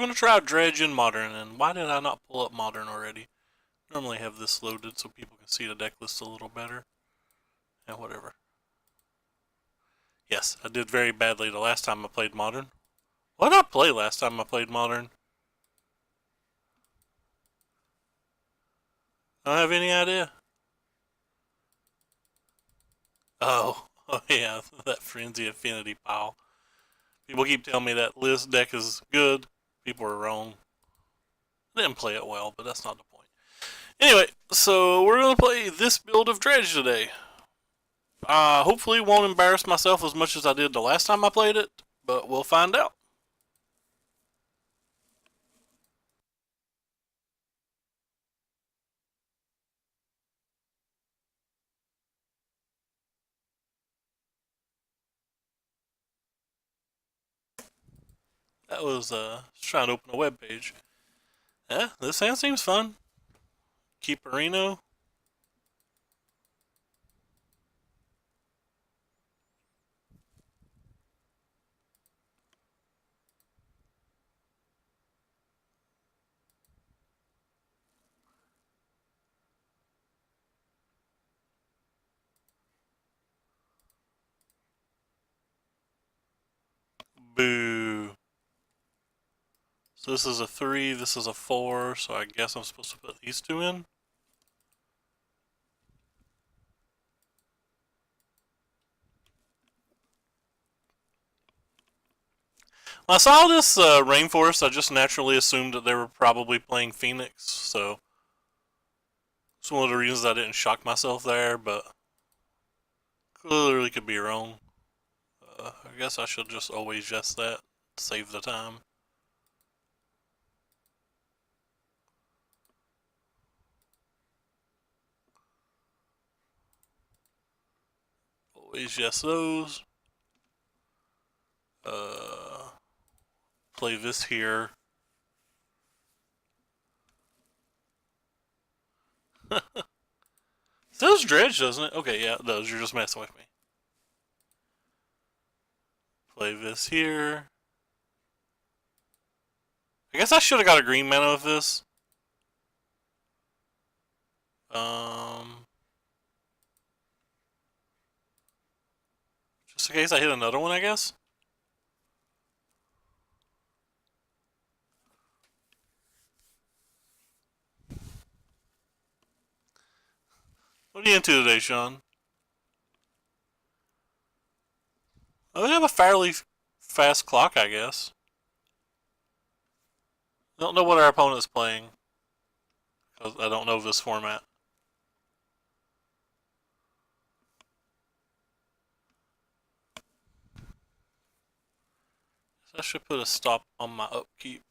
going to try Dredge in Modern, and why did I not pull up Modern already? Normally have this loaded so people can see the deck list a little better. And whatever. Yes, I did very badly the last time I played Modern. What did I play last time I played Modern? I don't have any idea. Oh, oh yeah, that Frenzy Affinity pile. People keep telling me that list deck is good. People are wrong. I didn't play it well, but that's not the point. Anyway, so we're going to play this build of Dredge today. Hopefully won't embarrass myself as much as I did the last time I played it, but we'll find out. That was just trying to open a web page. Yeah, this hand seems fun. Keep Areno. Boo. So this is a 3, this is a 4, so I guess I'm supposed to put these two in. When I saw this rainforest, I just naturally assumed that they were probably playing Phoenix, so it's one of the reasons I didn't shock myself there, but clearly could be wrong. I guess I should just always guess that, save the time. Always guess those. Play this here. Says Dredge, doesn't it? Okay, yeah, it does. You're just messing with me. Play this here. I guess I should have got a green mana with this. Just in case I hit another one, I guess. What are you into today, Sean? Oh, we have a fairly fast clock, I guess. I don't know what our opponent's playing, because I don't know this format. So I should put a stop on my upkeep.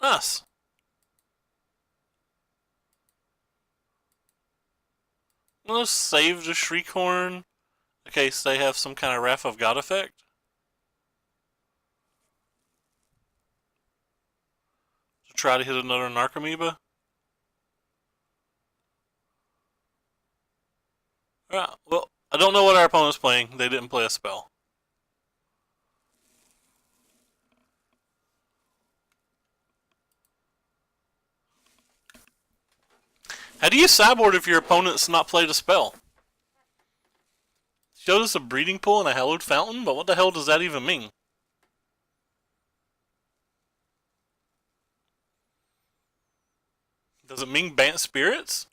Nice. Let's save the Shriekhorn in case they have some kind of Wrath of God effect. To try to hit another Narcomoeba. Alright, well, I don't know what our opponent's playing. They didn't play a spell. How do you sideboard if your opponent's not played a spell? Showed us a breeding pool and a hallowed fountain, but what the hell does that even mean? Does it mean Bant Spirits?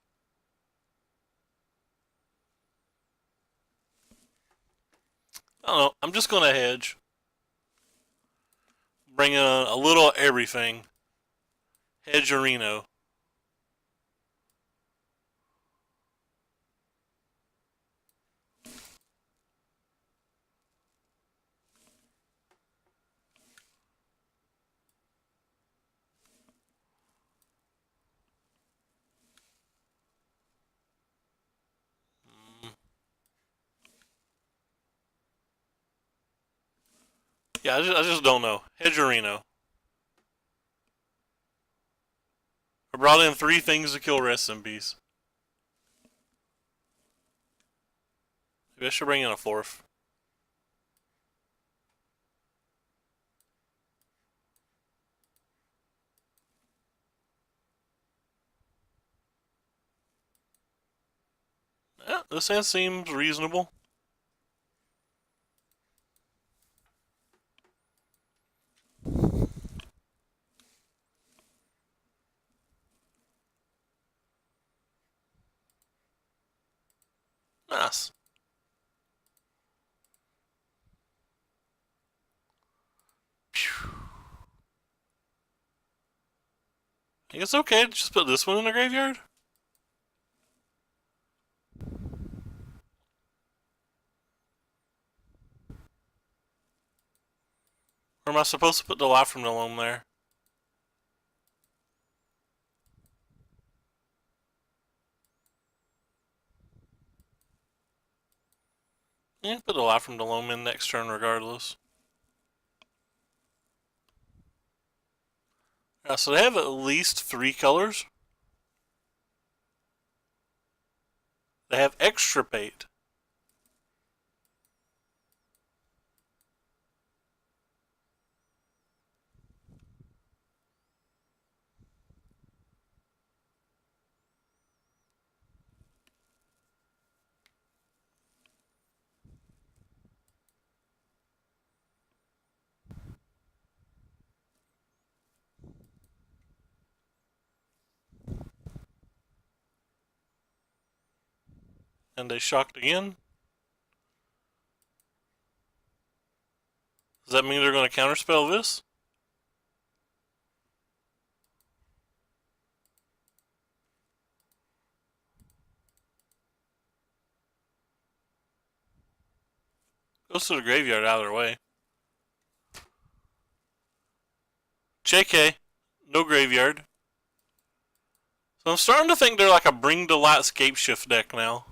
I don't know. I'm just gonna hedge. Bring in a little everything. Hedge Areno. Yeah, I just don't know. Hedgerino. I brought in 3 things to kill rest in peace. Maybe I should bring in a 4th. Yeah, this hand seems reasonable. Nice. Phew. I think it's okay to just put this one in the graveyard. Or am I supposed to put the life from the loam there? Yeah, put the life from the loam in next turn regardless. Yeah, so they have at least 3 colors. They have extirpate. And they shocked again. Does that mean they're going to counterspell this? Goes to the graveyard either way. JK, no graveyard. So I'm starting to think they're like a Bring to Light Scapeshift deck now.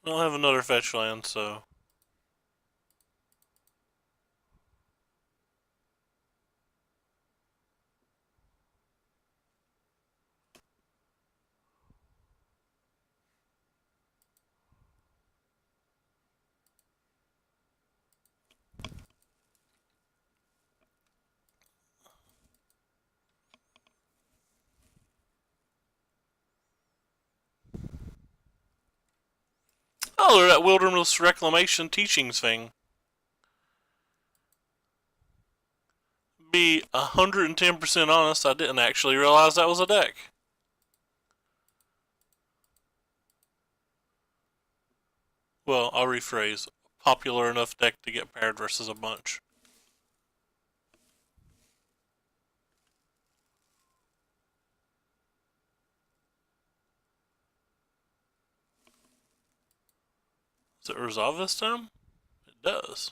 I don't have another fetch land, so. Oh, they're that Wilderness Reclamation Teachings thing. Be 110% honest, I didn't actually realize that was a deck. Well, I'll rephrase. Popular enough deck to get paired versus a bunch. Does it resolve this time? It does.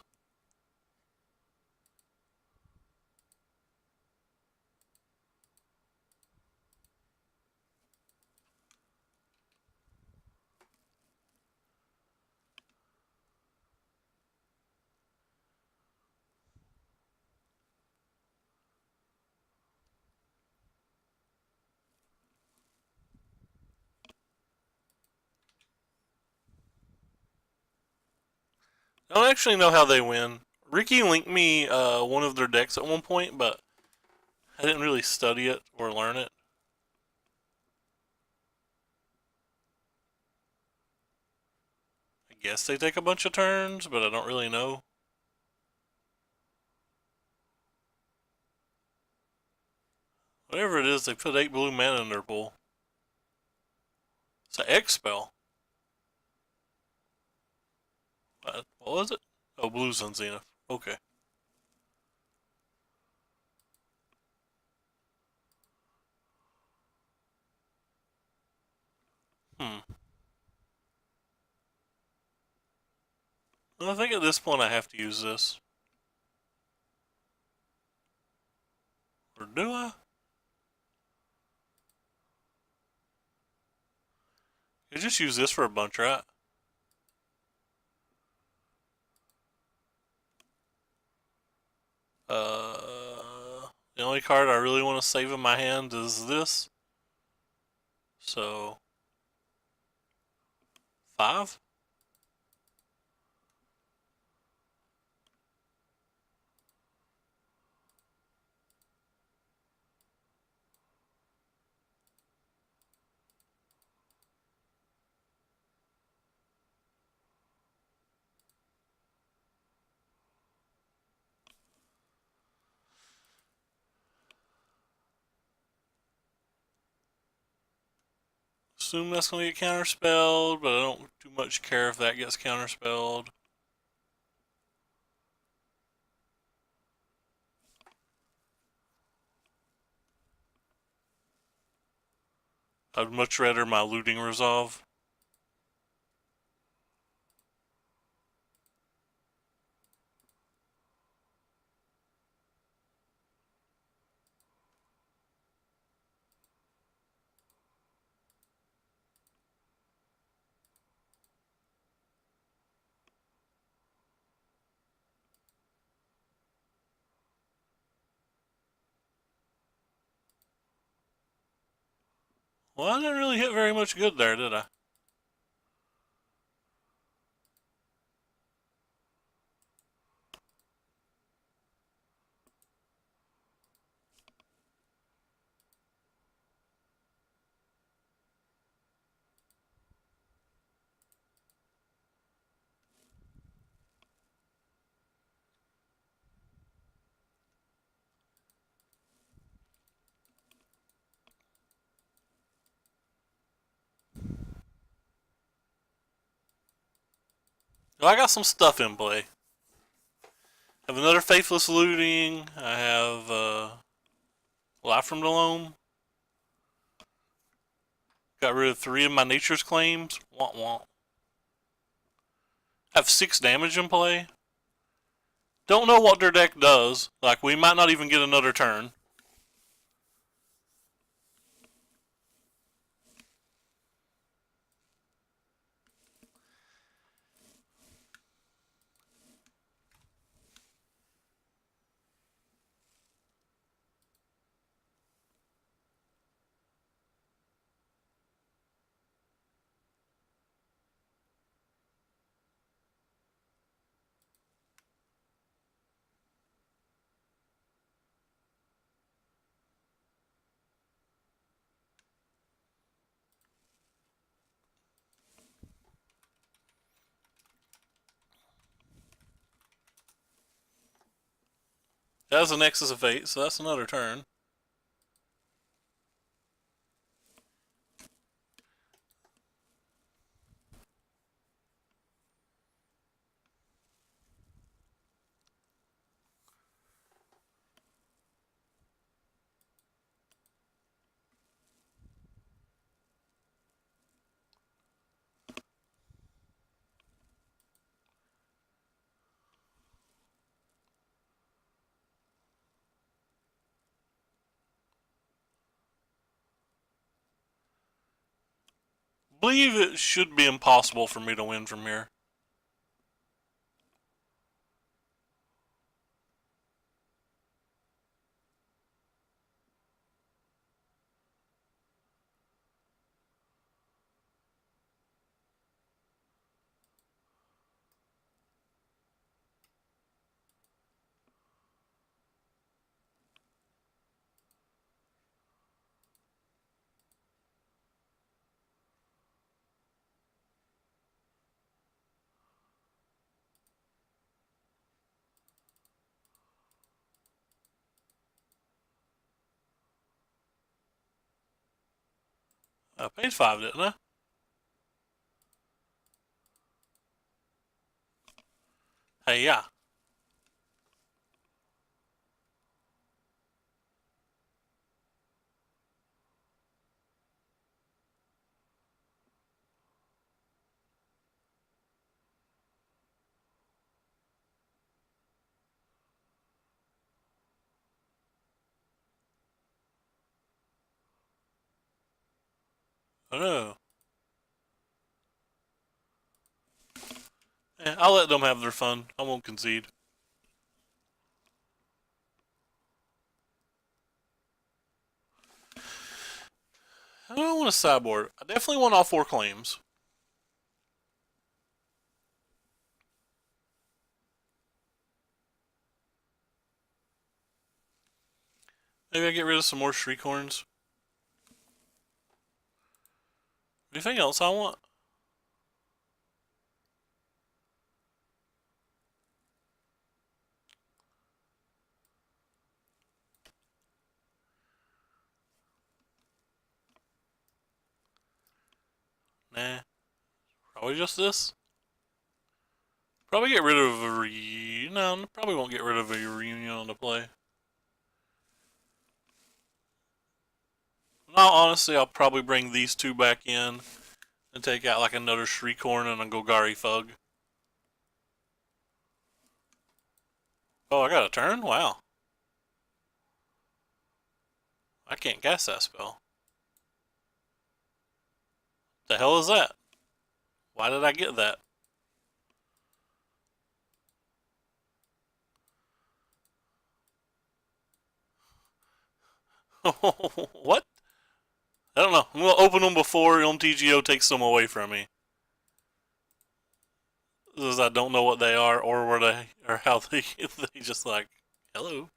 I don't actually know how they win. Ricky linked me one of their decks at one point, but I didn't really study it or learn it. I guess they take a bunch of turns, but I don't really know. Whatever it is, they put 8 blue mana in their pool. It's an X spell. What was it? Oh, Blues on Zenith. Okay. Hmm. Well, I think at this point I have to use this. Or do I? You just use this for a bunch, right? The only card I really want to save in my hand is this. So, 5? Assume that's going to get counterspelled, but I don't too much care if that gets counterspelled. I'd much rather my looting resolve. Well, I didn't really hit very much good there, did I? Well, I got some stuff in play. I have another Faithless Looting. I have Life from the Loam. Got rid of 3 of my Nature's Claims. Womp womp. I have 6 damage in play. Don't know what their deck does. Like, we might not even get another turn. That was a Nexus of Fate, so that's another turn. Believe it should be impossible for me to win from here. I paid 5, didn't I? Hey, yeah. Oh no. Yeah, I'll let them have their fun. I won't concede. I don't want a sideboard. I definitely want all 4 claims. Maybe I get rid of some more Shriekhorns. Anything else I want? Nah. Probably just this. Probably get rid of a no, probably won't get rid of a reunion on the play. No, honestly, I'll probably bring these 2 back in and take out like another Shriekhorn and a Golgari Thug. Oh, I got a turn? Wow. I can't cast that spell. The hell is that? Why did I get that? What? I don't know. I'm gonna open them before TGO takes them away from me. Because I don't know what they are or where they or how they just like hello.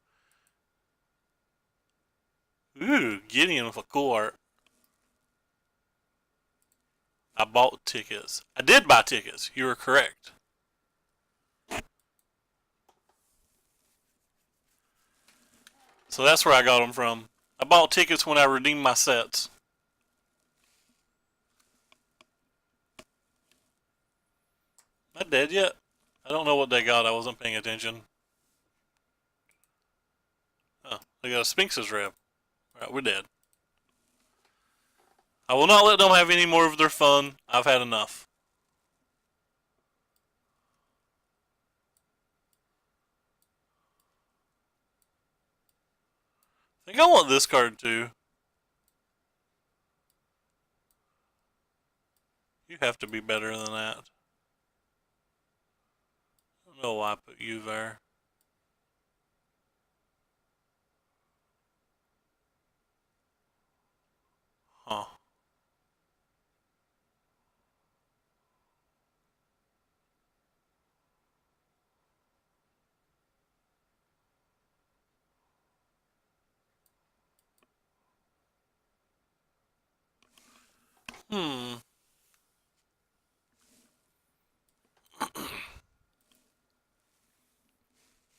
Ooh, Gideon with a cool art. I bought tickets. I did buy tickets. You were correct. So that's where I got them from. I bought tickets when I redeemed my sets. Not dead yet. I don't know what they got. I wasn't paying attention. Oh, they got a Sphinx's Rib. Alright, we're dead. I will not let them have any more of their fun. I've had enough. I think I want this card too. You have to be better than that. I don't know why I put you there. Huh. Hmm.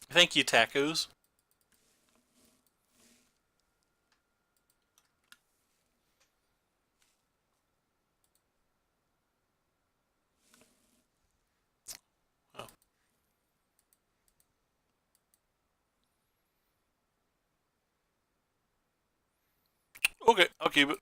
Thank you, tacos. Oh. Okay, I'll keep it.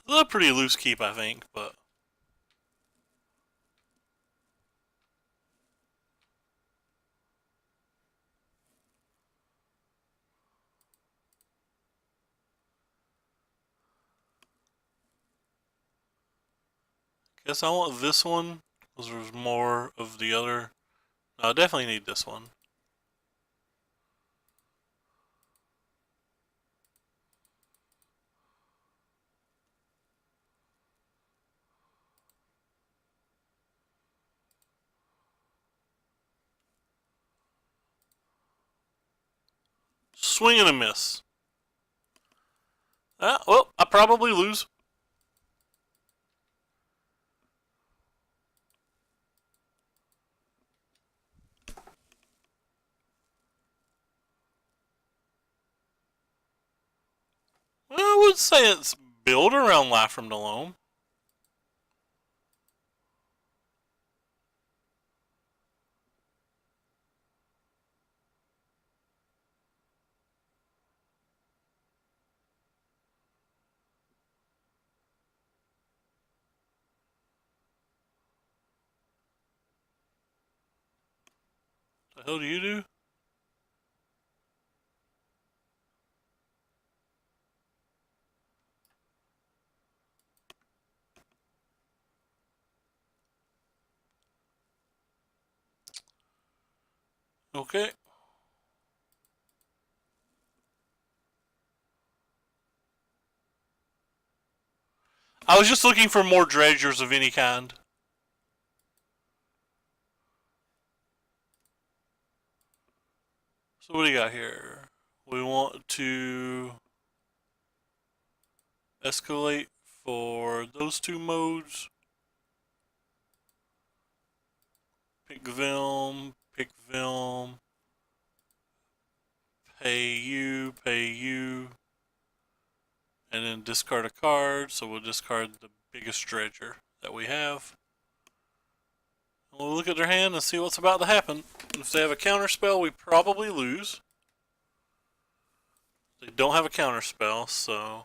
It's a pretty loose keep, I think, but guess I want this one because there's more of the other. No, I definitely need this one. Swing and a miss. Well, I probably lose. Well, I would say it's built around Life from the Loam. The hell do you do? Okay. I was just looking for more dredgers of any kind. So what do you got here? We want to escalate for those two modes. Pick Vilm, pay you, and then discard a card. So we'll discard the biggest dredger that we have. And we'll look at their hand and see what's about to happen. If they have a counter spell, we probably lose. They don't have a counter spell, so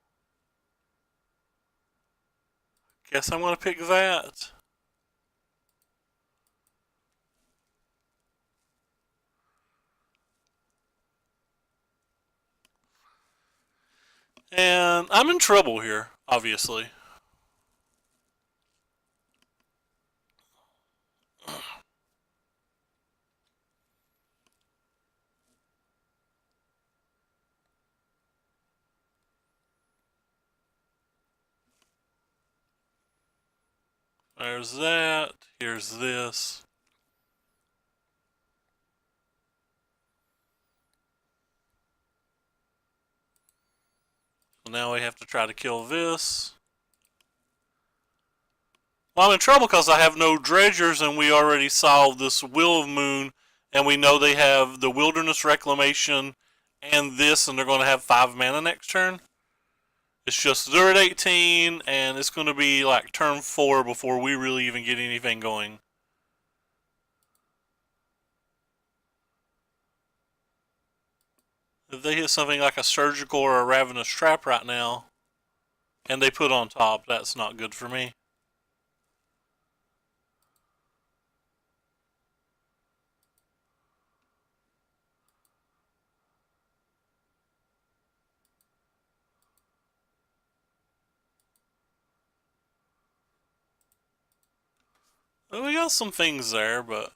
guess I'm gonna pick that. And I'm in trouble here, obviously. There's that. Here's this. So now we have to try to kill this. Well, I'm in trouble because I have no dredgers and we already solved this Will of Moon and we know they have the Wilderness Reclamation and this and they're going to have 5 mana next turn. It's just they're at 18 and it's going to be like turn 4 before we really even get anything going. If they hit something like a Surgical or a Ravenous Trap right now and they put on top, that's not good for me. Well, we got some things there, but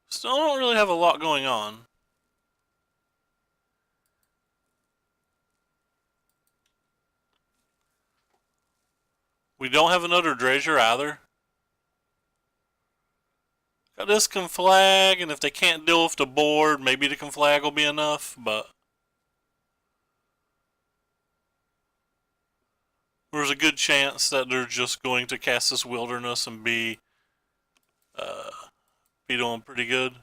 still don't really have a lot going on. We don't have another Dredger either. Got this Conflag, and if they can't deal with the board, maybe the Conflag will be enough, but there's a good chance that they're just going to cast this Wilderness and be doing pretty good.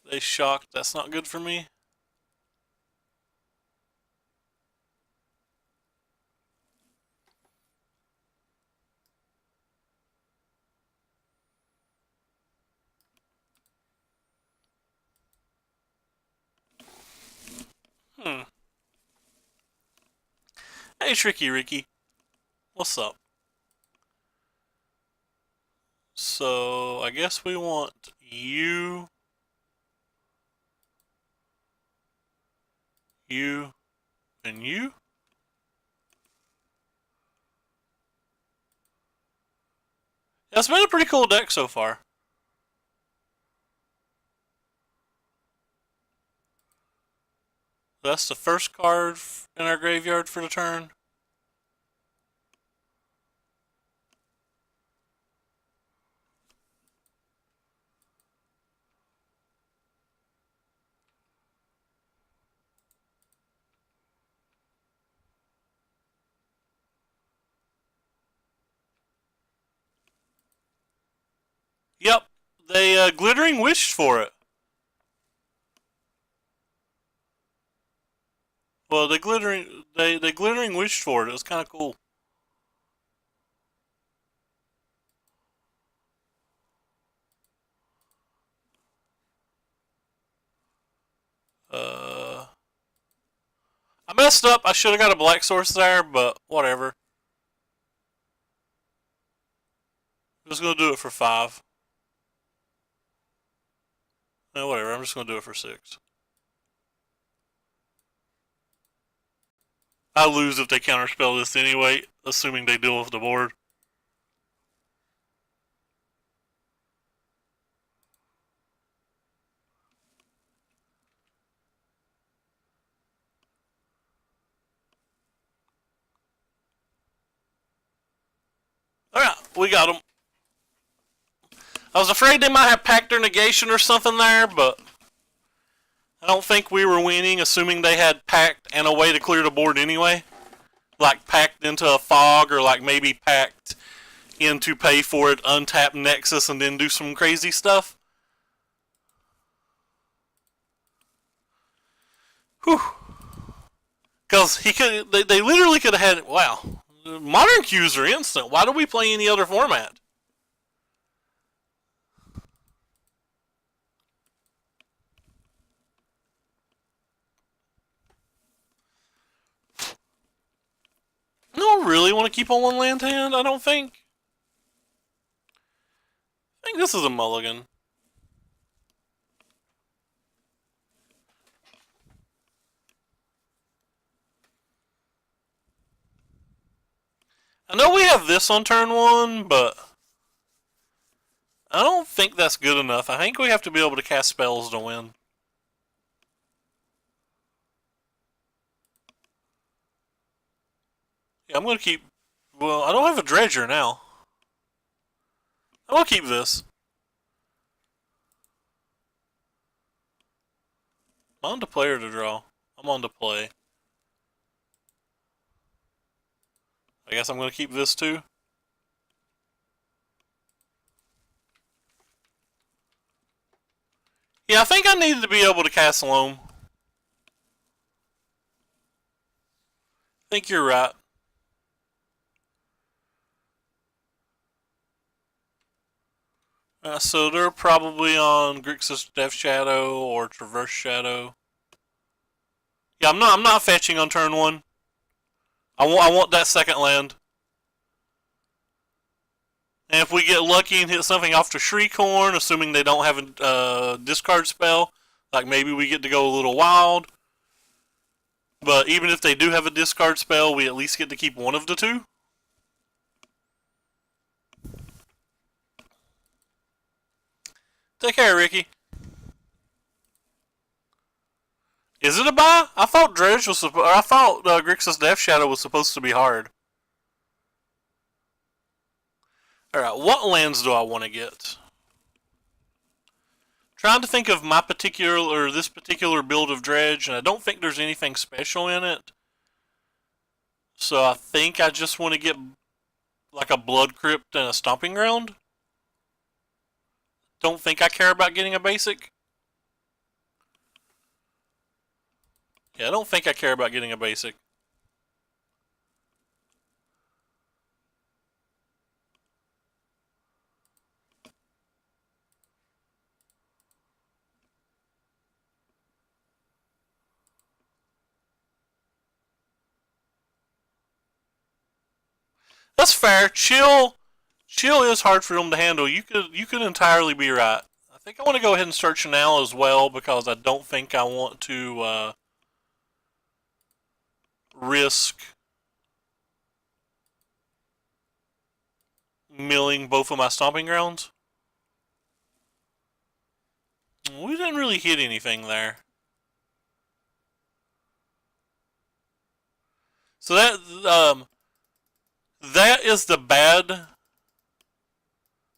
They shocked. That's not good for me. Hey, Tricky Ricky. What's up? So, I guess we want you, you, and you? It's been a pretty cool deck so far. That's the first card in our graveyard for the turn. Yep, they Glittering wished for it. Well, they glittering wished for it. It was kind of cool. I messed up. I should have got a black source there, but whatever. I'm just gonna do it for 5. No, whatever. I'm just gonna do it for 6. I lose if they counterspell this anyway, assuming they deal with the board. Alright, we got them. I was afraid they might have packed their negation or something there, but I don't think we were winning, assuming they had packed and a way to clear the board anyway. Like packed into a fog, or like maybe packed in to pay for it, untap Nexus, and then do some crazy stuff. Whew. Because they literally could have had, wow, modern queues are instant. Why do we play any other format? I don't really want to keep on one land hand, I don't think. I think this is a mulligan. I know we have this on turn 1, but I don't think that's good enough. I think we have to be able to cast spells to win. Yeah, I'm going to keep... Well, I don't have a Dredger now. I'm going to keep this. I'm on to play or to draw? I'm on to play. I guess I'm going to keep this too. Yeah, I think I needed to be able to cast Loam. I think you're right. So they're probably on Grixis Death Shadow or Traverse Shadow. Yeah, I'm not fetching on turn 1. I want that second land. And if we get lucky and hit something off the Shriekhorn, assuming they don't have a discard spell, like maybe we get to go a little wild. But even if they do have a discard spell, we at least get to keep one of the two. Take care, Ricky. Is it a buy? I thought Dredge was. I thought Grixis Death Shadow was supposed to be hard. All right, what lands do I want to get? Trying to think of my particular or this particular build of Dredge, and I don't think there's anything special in it. So I think I just want to get like a Blood Crypt and a Stomping Ground. Don't think I care about getting a basic. Yeah, I don't think I care about getting a basic. That's fair. Chill is hard for them to handle. You could entirely be right. I think I want to go ahead and search now as well, because I don't think I want to risk milling both of my stomping grounds. We didn't really hit anything there. So that is the bad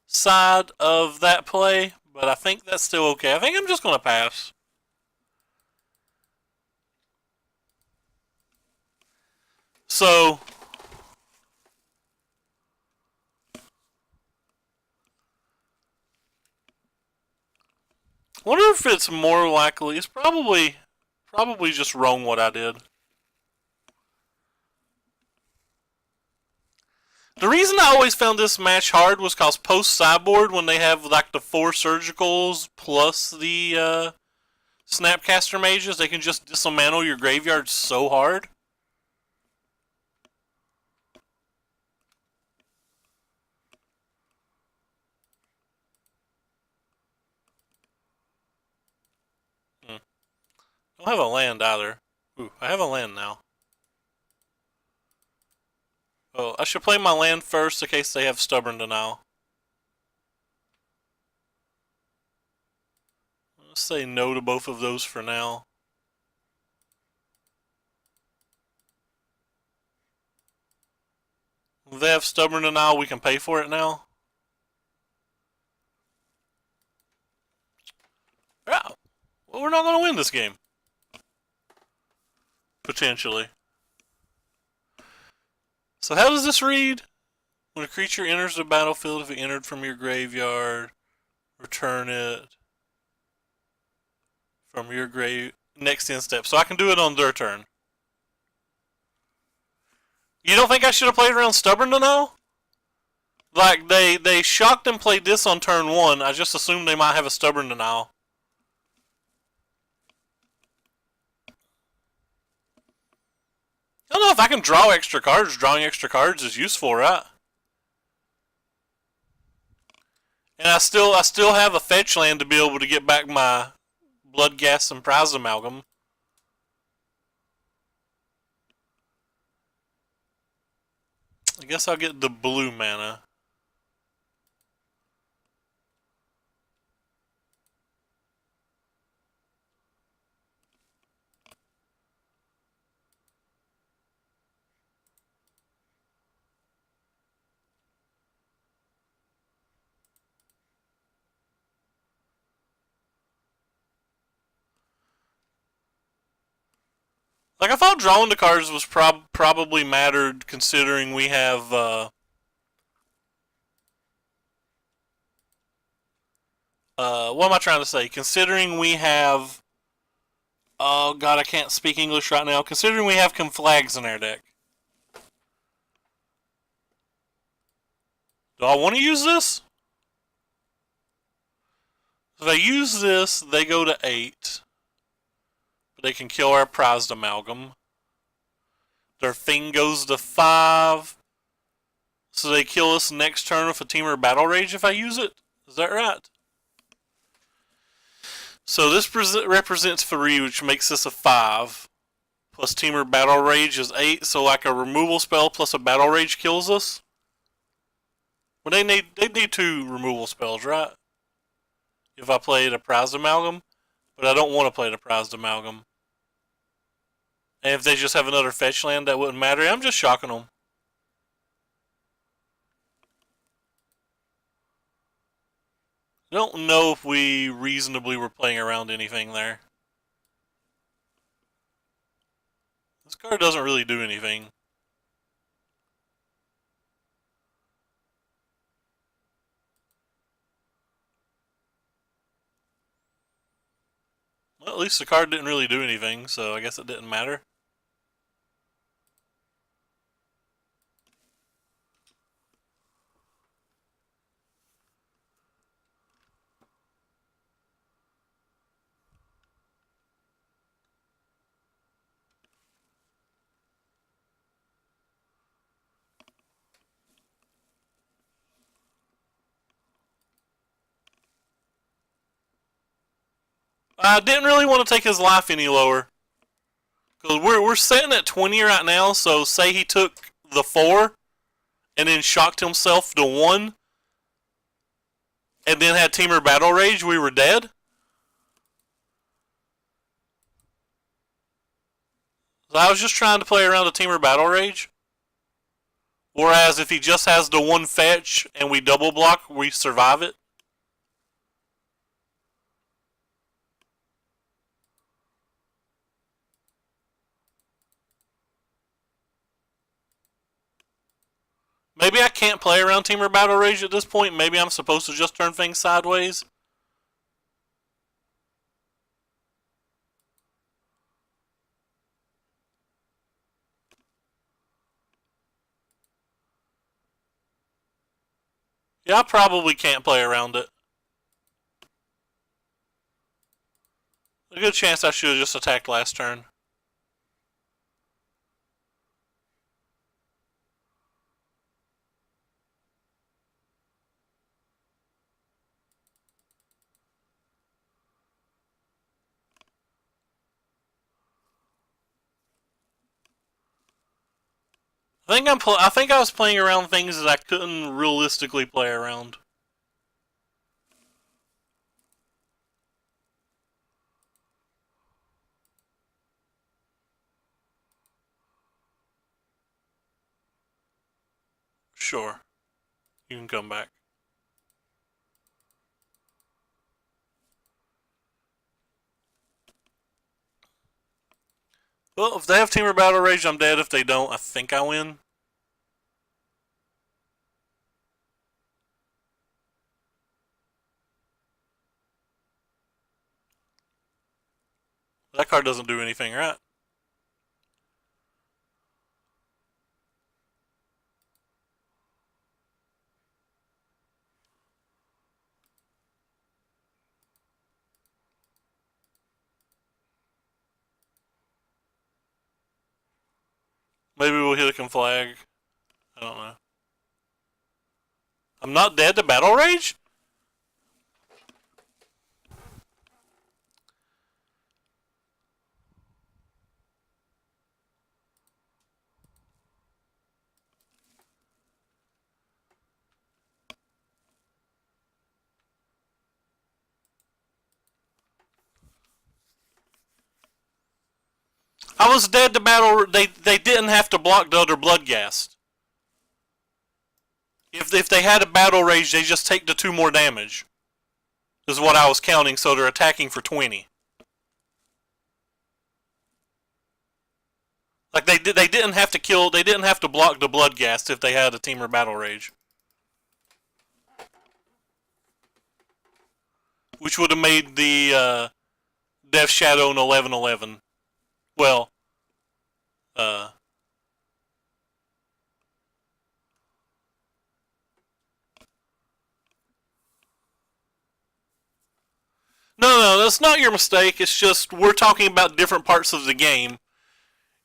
side of that play, but I think that's still okay. I think I'm just going to pass. So wonder if it's more likely. It's probably just wrong what I did. The reason I always found this match hard was because post sideboard, when they have like the 4 surgicals plus the Snapcaster mages, they can just dismantle your graveyard so hard. I don't have a land either. Ooh, I have a land now. Oh, I should play my land first in case they have Stubborn Denial. Let's say no to both of those for now. If they have Stubborn Denial, we can pay for it now. Yeah. Well, we're not going to win this game. Potentially. So how does this read? When a creature enters the battlefield, if it entered from your graveyard, return it from your grave next end step. So I can do it on their turn. You don't think I should have played around Stubborn Denial? Like, they shocked and played this on turn 1. I just assumed they might have a Stubborn Denial. I don't know if I can draw extra cards. Drawing extra cards is useful, right? And I still have a fetch land to be able to get back my Bloodghast and Prize Amalgam. I guess I'll get the blue mana. Like, I thought drawing the cards was probably mattered considering we have, what am I trying to say? Considering we have, oh god, I can't speak English right now. Considering we have Conflags in our deck. Do I want to use this? If I use this, they go to 8. But they can kill our Prized Amalgam. Their thing goes to 5. So they kill us next turn with a Temur Battle Rage if I use it? Is that right? So this represents 3, which makes this a 5. Plus Temur Battle Rage is 8, so like a removal spell plus a Battle Rage kills us. Well, they need 2 removal spells, right? If I played a Prized Amalgam. But I don't want to play the Prized Amalgam. And if they just have another fetch land, that wouldn't matter. I'm just shocking them. I don't know if we reasonably were playing around anything there. This card doesn't really do anything. Well, at least the card didn't really do anything, so I guess it didn't matter. I didn't really want to take his life any lower. Because we're sitting at 20 right now, so say he took the 4 and then shocked himself to 1 and then had Temur Battle Rage, we were dead. So I was just trying to play around a Temur Battle Rage. Whereas if he just has the 1 fetch and we double block, we survive it. Maybe I can't play around Temur Battle Rage at this point. Maybe I'm supposed to just turn things sideways. Yeah, I probably can't play around it. A good chance I should have just attacked last turn. I think I was playing around things that I couldn't realistically play around. Sure, you can come back. Well, if they have Teamer Battle Rage, I'm dead. If they don't, I think I win. That card doesn't do anything, right? Maybe we'll hit a conflag. I don't know. I'm not dead to Battle Rage? I was dead to Battle. They didn't have to block the other Bloodghast. If they had a Battle Rage, they just take the 2 more damage. This is what I was counting, so they're attacking for 20. Like they didn't have to kill. They didn't have to block the Bloodghast if they had a Teamer Battle Rage, which would have made the Death Shadow an 11/11. Well, no, that's not your mistake. It's just we're talking about different parts of the game.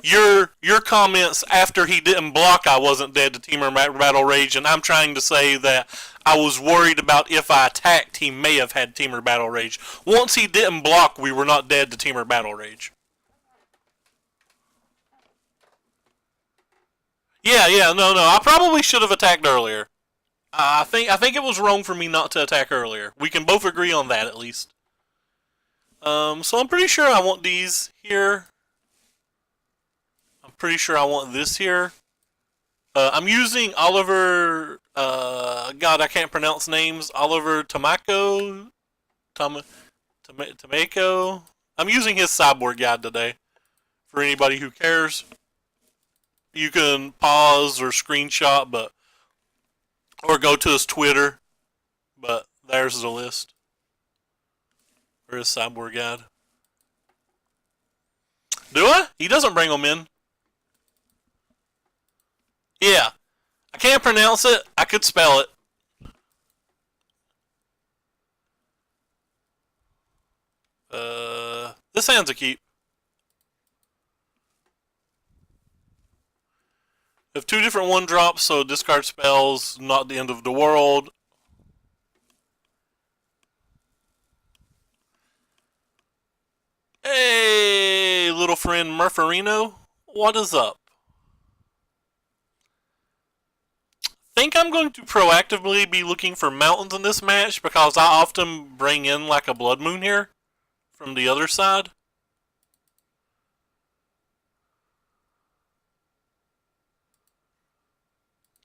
Your comments after he didn't block I wasn't dead to Teamer Battle Rage, and I'm trying to say that I was worried about if I attacked he may have had Teamer Battle Rage. Once he didn't block, we were not dead to Teamer Battle Rage. Yeah, no. I probably should have attacked earlier. I think it was wrong for me not to attack earlier. We can both agree on that at least. So I'm pretty sure I want these here. I'm pretty sure I want this here. I'm using Oliver. God, I can't pronounce names. Oliver Tomako. Tomako. I'm using his sideboard guide today. For anybody who cares, you can pause or screenshot, or go to his Twitter. But there's the list. Or his sideboard guide. Do I? He doesn't bring them in. Yeah. I can't pronounce it. I could spell it. This hand's a keep. We have 2 different 1-drops, so discard spells, not the end of the world. Hey, little friend Murferino, what is up? Think I'm going to proactively be looking for mountains in this match because I often bring in like a Blood Moon here from the other side.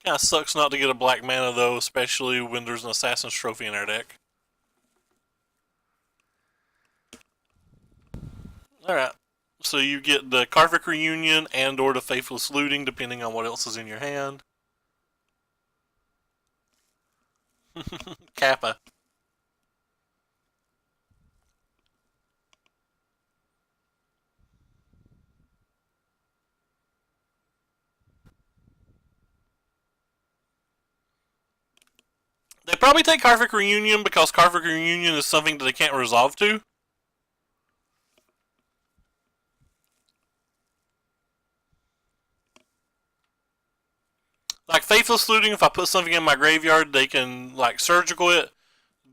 Kinda sucks not to get a black mana though, especially when there's an Assassin's Trophy in our deck. Alright, so you get the Karvik Reunion and or the Faithless Looting depending on what else is in your hand. Kappa. They probably take Karvik Reunion because Karvik Reunion is something that they can't resolve to. Like Faithless Looting, if I put something in my graveyard, they can like surgical it.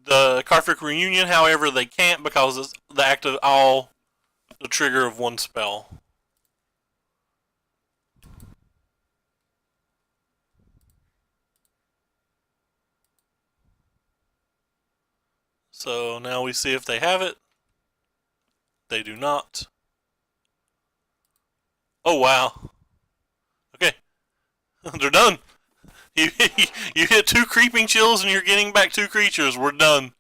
The Karfik Reunion, however, they can't because it's the act of all the trigger of one spell. So now we see if they have it. They do not. Oh wow. Okay, they're done. You you hit 2 creeping chills and you're getting back 2 creatures. We're done.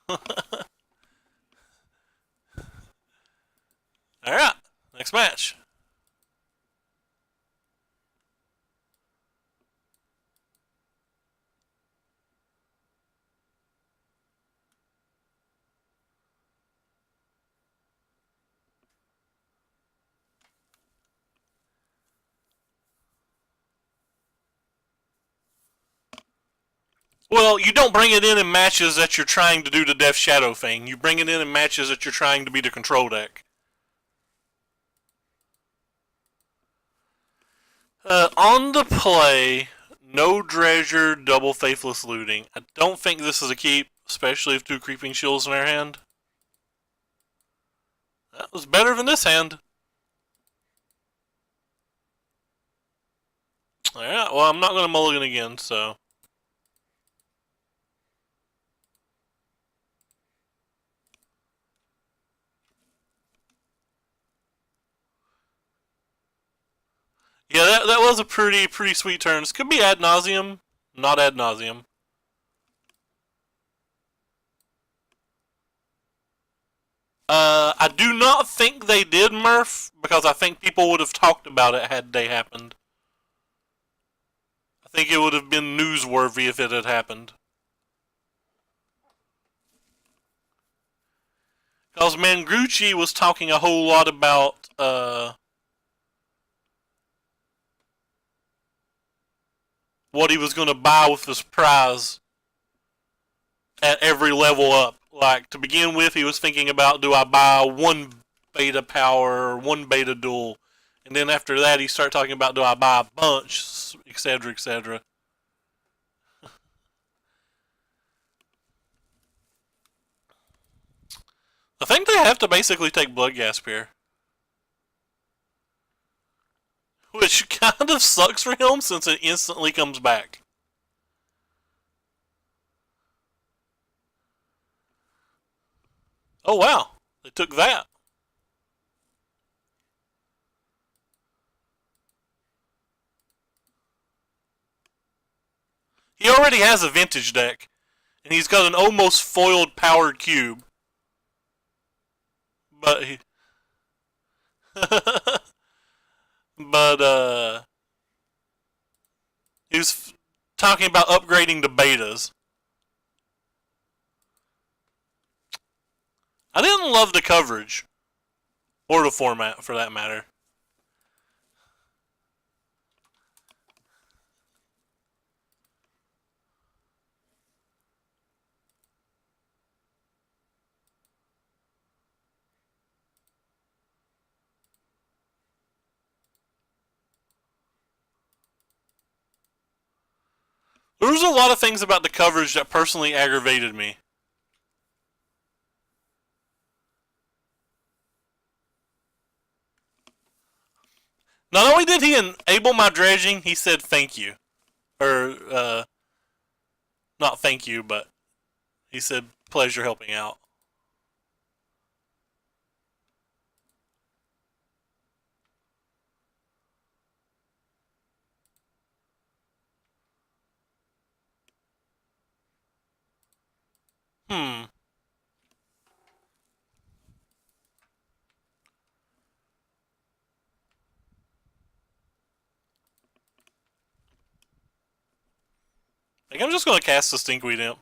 All right, next match. Well, you don't bring it in matches that you're trying to do the Death Shadow thing. You bring it in matches that you're trying to be the control deck. On the play, no Dredger, double Faithless Looting. I don't think this is a keep, especially if 2 Creeping Shields in our hand. That was better than this hand. Alright, well, I'm not going to mulligan again, so. Yeah, that was a pretty sweet turn. This could be ad nauseum, not ad nauseum. I do not think they did, Murph, because I think people would have talked about it had they happened. I think it would have been newsworthy if it had happened. Because Mangucci was talking a whole lot about what he was going to buy with this prize at every level up. Like, to begin with, he was thinking about, do I buy 1 beta power or 1 beta duel? And then after that, he started talking about, do I buy a bunch, etc., etc. I think they have to basically take Blood Gasp here. Which kind of sucks for him since it instantly comes back. Oh wow, they took that. He already has a vintage deck, and he's got an almost foiled powered cube. But he, but he was talking about upgrading to betas. I didn't love the coverage, or the format for that matter. There was a lot of things about the coverage that personally aggravated me. Not only did he enable my dredging, he said thank you. Or, not thank you, but he said pleasure helping out. Hmm. I think I'm just going to cast the Stinkweed Imp.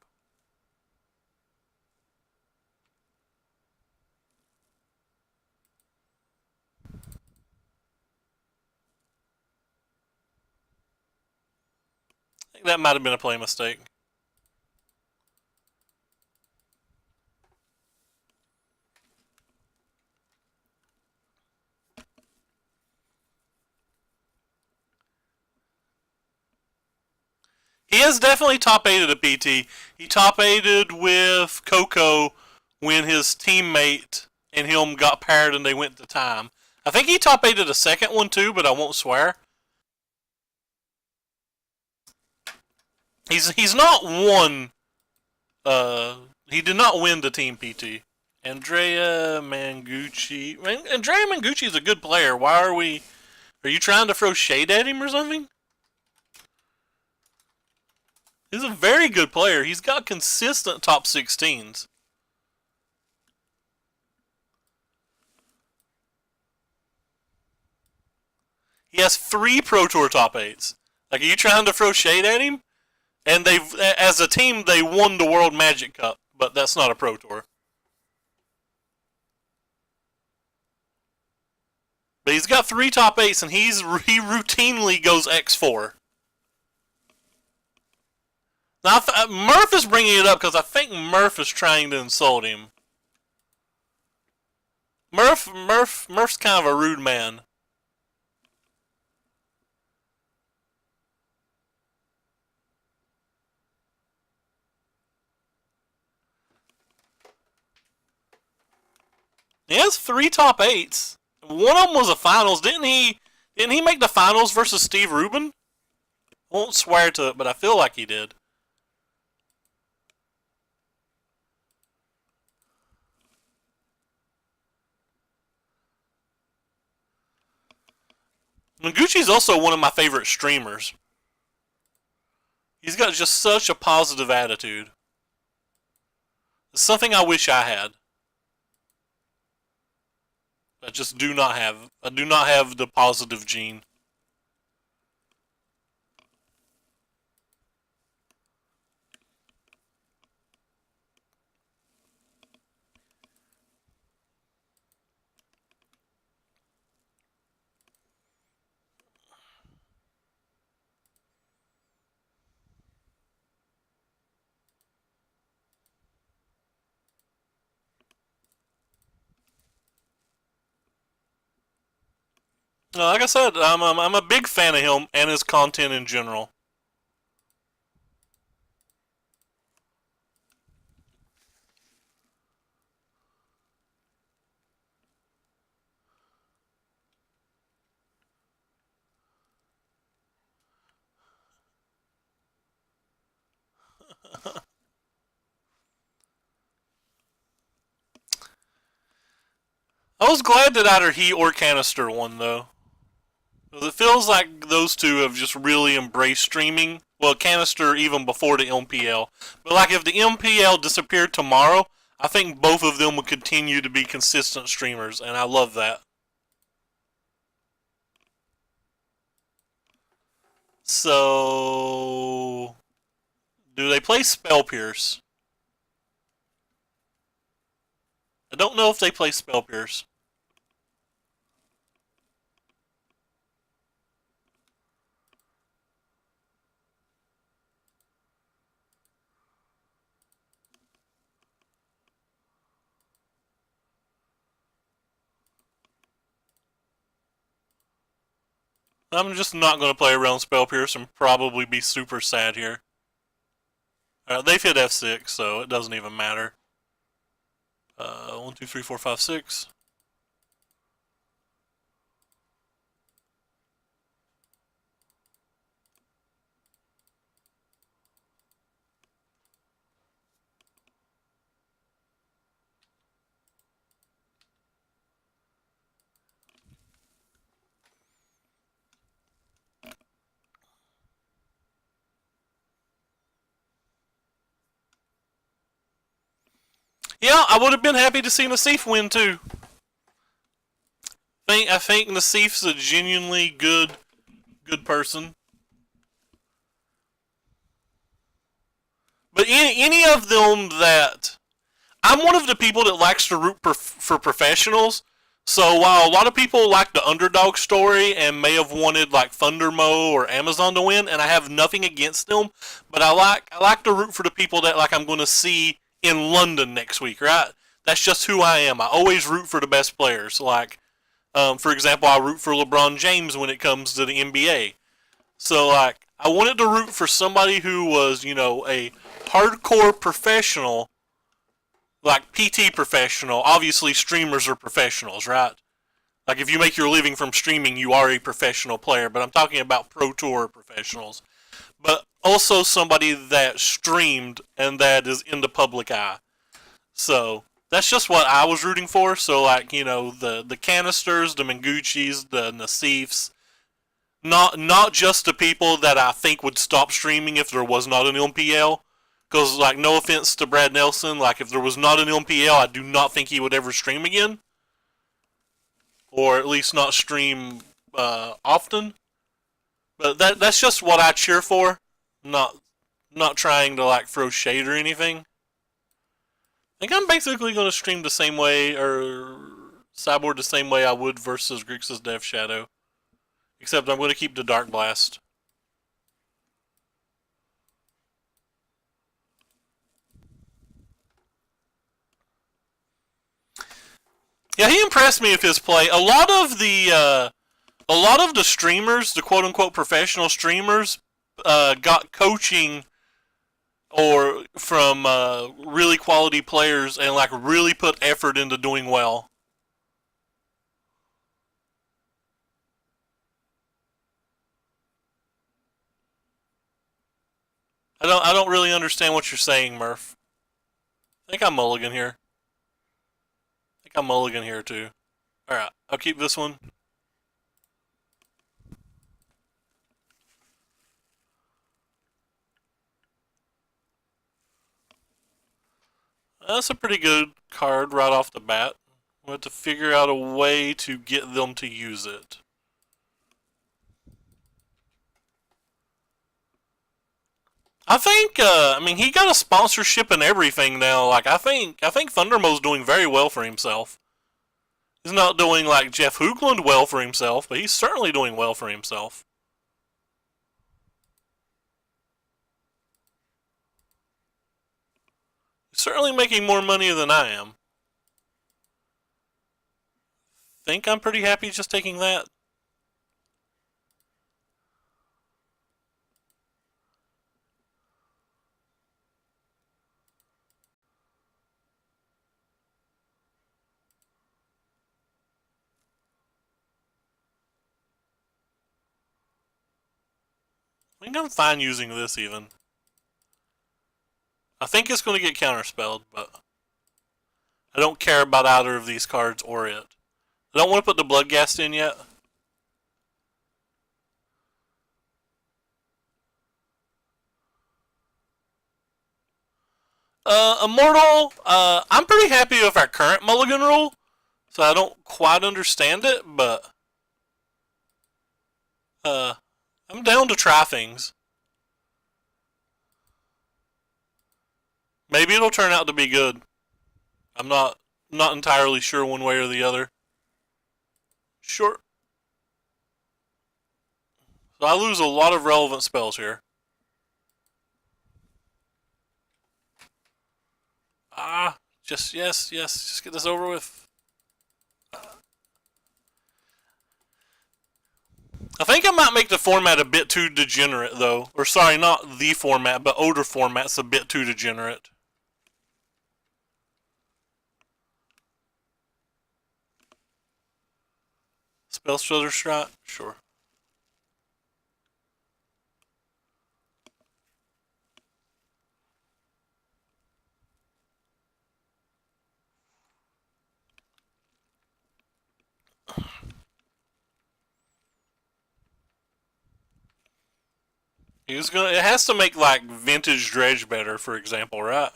I think that might have been a play mistake. He has definitely top 8'd a PT. He top 8'd with Coco when his teammate and him got paired and they went to time. I think he top 8'd a second one too, but I won't swear. He's not won. He did not win the team PT. Andrea Mangucci. Andrea Mangucci is a good player. Why are we? Are you trying to throw shade at him or something? He's a very good player. He's got consistent top 16s. He has 3 Pro Tour top 8s. Like, are you trying to throw shade at him? And they've, as a team, they won the World Magic Cup, but that's not a Pro Tour. But he's got 3 top 8s, and he routinely goes X4. Now, Murph is bringing it up because I think Murph is trying to insult him. Murph's kind of a rude man. He has 3 top 8s. One of them was a finals. Didn't he make the finals versus Steve Rubin? I won't swear to it, but I feel like he did. Noguchi's also one of my favorite streamers. He's got just such a positive attitude. It's something I wish I had. I just do not have. I do not have the positive gene. No, like I said, I'm a big fan of him and his content in general. I was glad that either he or Canister won, though. It feels like those two have just really embraced streaming. Well, Canister even before the MPL. But like if the MPL disappeared tomorrow, I think both of them would continue to be consistent streamers, and I love that. So, do they play Spell Pierce? I don't know if they play Spell Pierce. I'm just not going to play around Spell Pierce and probably be super sad here. They've hit F6, so it doesn't even matter. 1, 2, 3, 4, 5, 6. Yeah, I would have been happy to see Nassif win too. I think Nassif's a genuinely good person. But any of them that I'm one of the people that likes to root for professionals. So while a lot of people like the underdog story and may have wanted like Thundermo or Amazon to win, and I have nothing against them, but I like to root for the people that like I'm going to see in London next week, right? That's just who I am. I always root for the best players. Like, for example, I root for LeBron James when it comes to the NBA. So, like, I wanted to root for somebody who was, you know, a hardcore professional, like PT professional. Obviously, streamers are professionals, right? Like, if you make your living from streaming, you are a professional player, but I'm talking about Pro Tour professionals. But also somebody that streamed and that is in the public eye. So, that's just what I was rooting for. So, like, you know, the canisters, the Menguchis, the Nasifs, not just the people that I think would stop streaming if there was not an MPL. Because, like, no offense to Brad Nelson, like, if there was not an MPL, I do not think he would ever stream again. Or at least not stream often. But that's just what I cheer for. Not not trying to, like, throw shade or anything. I think I'm basically going to stream the same way, or sideboard the same way I would versus Grixis Death Shadow. Except I'm going to keep the Dark Blast. Yeah, he impressed me with his play. A lot of the streamers, the quote unquote professional streamers, got coaching or from really quality players and like really put effort into doing well. I don't really understand what you're saying, Murph. I think I'm mulligan here. I think I'm mulligan here too. All right, I'll keep this one. That's a pretty good card right off the bat. We'll have to figure out a way to get them to use it. I think, I mean, he got a sponsorship and everything now. Like, I think Thundermo's doing very well for himself. He's not doing like Jeff Hoogland well for himself, but he's certainly doing well for himself. He's certainly making more money than I am. Think I'm pretty happy just taking that. I think I'm fine using this even. I think it's going to get counterspelled, but I don't care about either of these cards or it. I don't want to put the Bloodghast in yet. Immortal, I'm pretty happy with our current mulligan rule, so I don't quite understand it, but uh, I'm down to try things. Maybe it'll turn out to be good. I'm not entirely sure one way or the other. Sure. So I lose a lot of relevant spells here. Just yes, just get this over with. I think I might make the format a bit too degenerate, though. Or sorry, not the format, but older format's a bit too degenerate. Spell Shredder Strat? Sure. It has to make like vintage Dredge better, for example, right?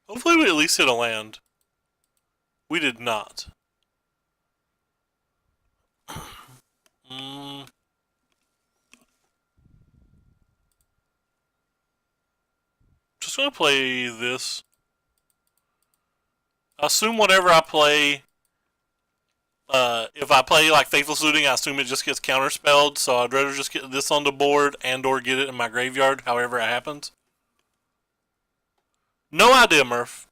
Hopefully we at least hit a land. We did not. Mm, just gonna play this. I assume whatever I play, if I play like Faithless Looting, I assume it just gets counterspelled. So I'd rather just get this on the board and or get it in my graveyard, however it happens. No idea, Murph.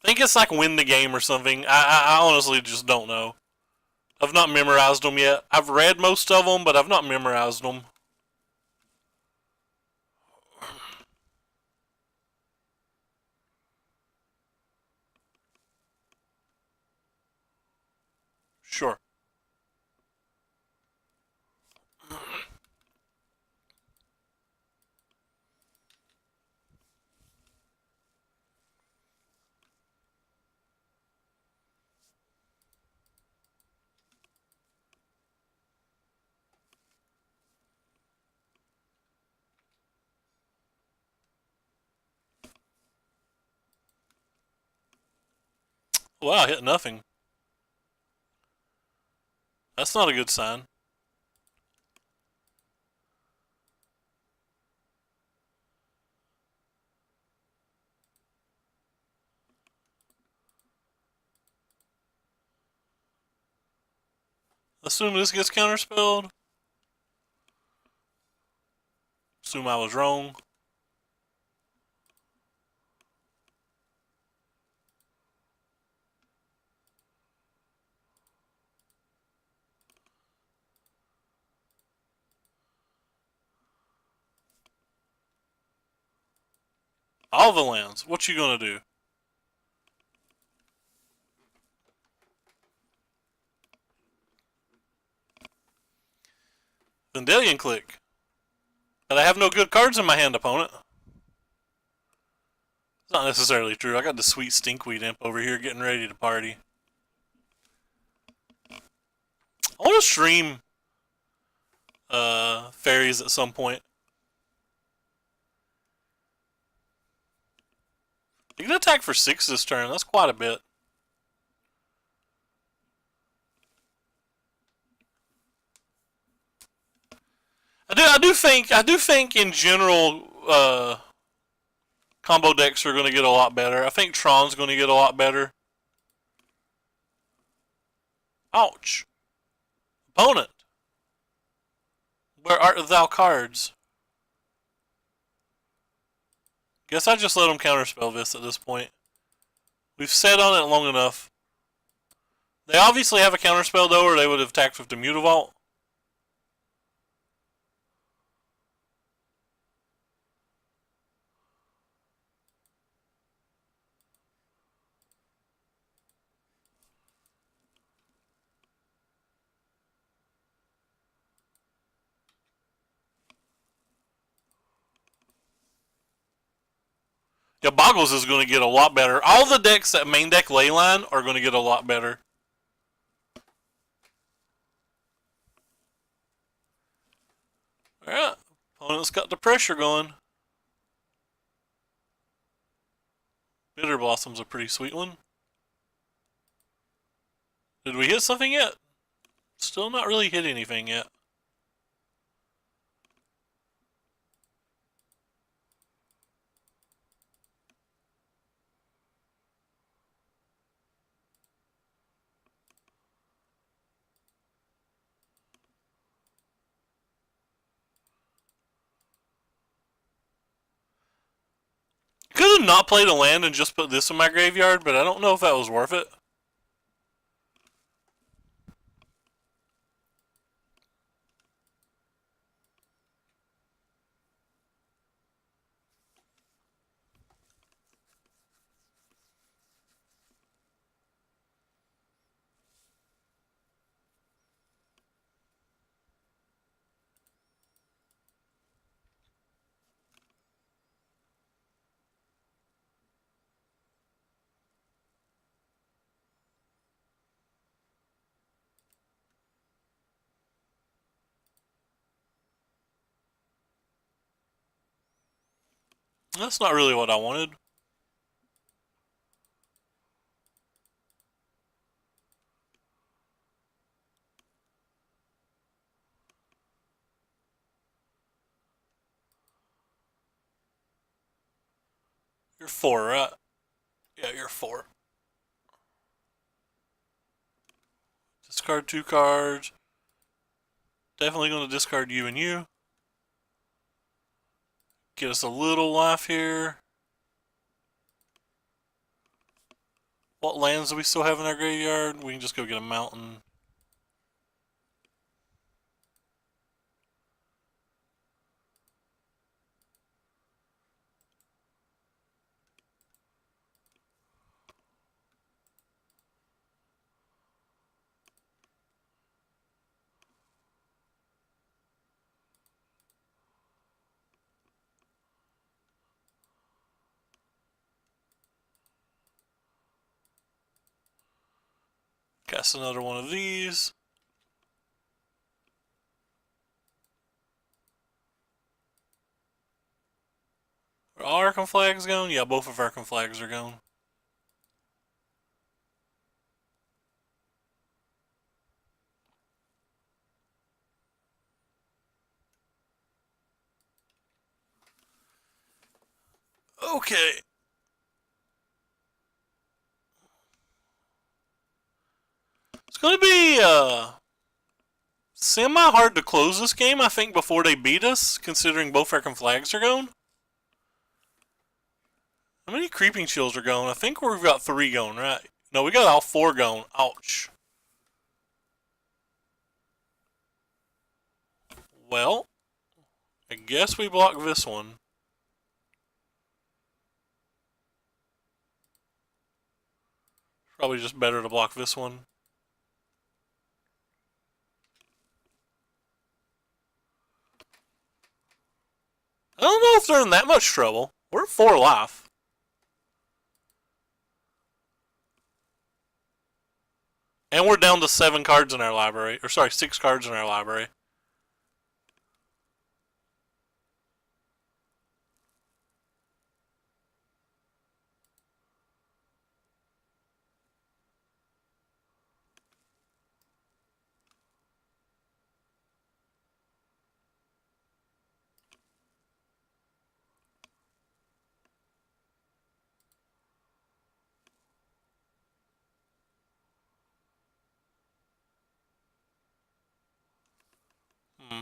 I think it's like win the game or something. I honestly just don't know. I've not memorized them yet. I've read most of them, but I've not memorized them. Sure. Wow, I hit nothing. That's not a good sign. Assume this gets counterspelled. Assume I was wrong. All the lands. What you gonna do? Vendilion click. But I have no good cards in my hand, opponent. It's not necessarily true. I got the sweet stinkweed imp over here getting ready to party. I want to stream fairies at some point. You can attack for 6 this turn. That's quite a bit. I do think in general, combo decks are going to get a lot better. I think Tron's going to get a lot better. Ouch. Opponent. Where art thou cards? Guess I just let him counterspell this at this point. We've sat on it long enough. They obviously have a counterspell though, or they would have attacked with the Mutavault. Yeah, Boggles is going to get a lot better. All the decks that main deck Leyline are going to get a lot better. Alright, opponent's got the pressure going. Bitter Blossom's a pretty sweet one. Did we hit something yet? Still not really hit anything yet. Could have not played a land and just put this in my graveyard, but I don't know if that was worth it. That's not really what I wanted. You're 4, right? Yeah, you're 4. Discard 2 cards. Definitely going to discard you and you. Get us a little life here. What lands do we still have in our graveyard? We can just go get a mountain. Cast another one of these. Are all our conflags gone? Yeah, both of our conflags are gone. Okay. It's going to be semi-hard to close this game, I think, before they beat us, considering both our conflags are gone. How many creeping chills are gone? I think we've got 3 going, right? No, we got all 4 going. Ouch. Well, I guess we block this one. Probably just better to block this one. I don't know if they're in that much trouble. We're at 4 life. And we're down to 7 cards in our library. Or sorry, 6 cards in our library. Hmm.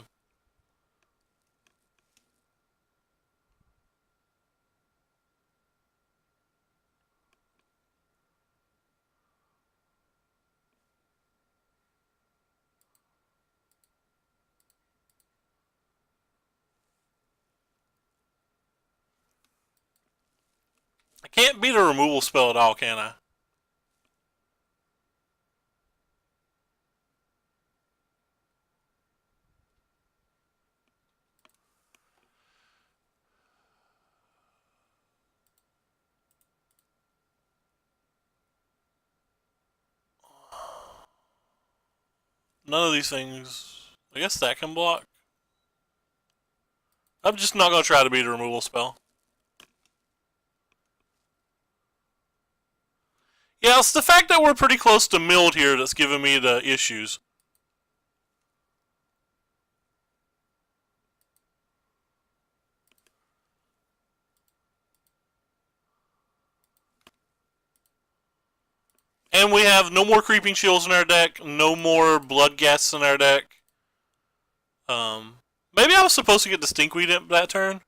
I can't beat a removal spell at all, can I? None of these things. I guess that can block. I'm just not going to try to beat a removal spell. Yeah, it's the fact that we're pretty close to milled here that's giving me the issues. And we have no more creeping shields in our deck, no more blood gas in our deck. Maybe I was supposed to get the Stinkweed Imp that turn.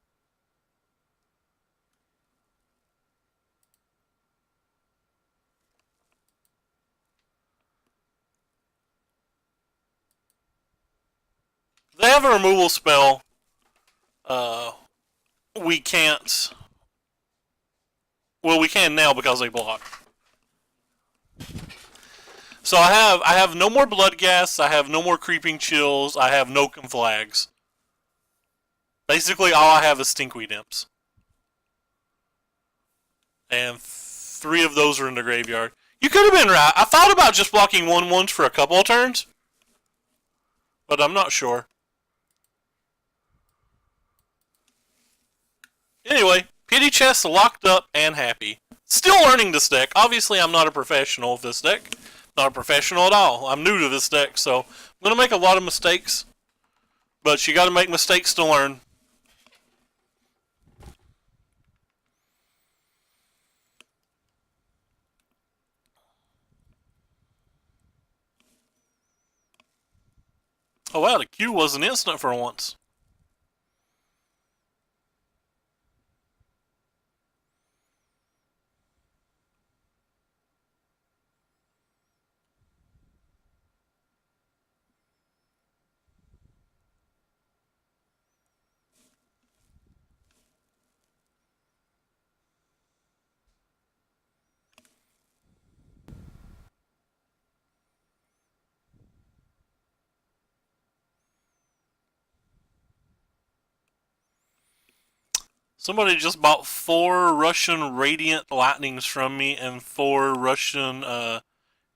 They have a removal spell. We can't. Well, we can now because they block. So I have no more blood gas. I have no more creeping chills. I have no conflags. Basically, all I have is Stinkweed Imps, and 3 of those are in the graveyard. You could have been right. I thought about just blocking 1/1s for a couple of turns, but I'm not sure. Anyway, Pity Chest locked up and happy. Still learning this deck. Obviously, I'm not a professional of this deck. Not a professional at all. I'm new to this deck, so I'm going to make a lot of mistakes. But you got to make mistakes to learn. Oh wow, the Q was an instant for once. Somebody just bought 4 Russian Radiant Lightnings from me and 4 Russian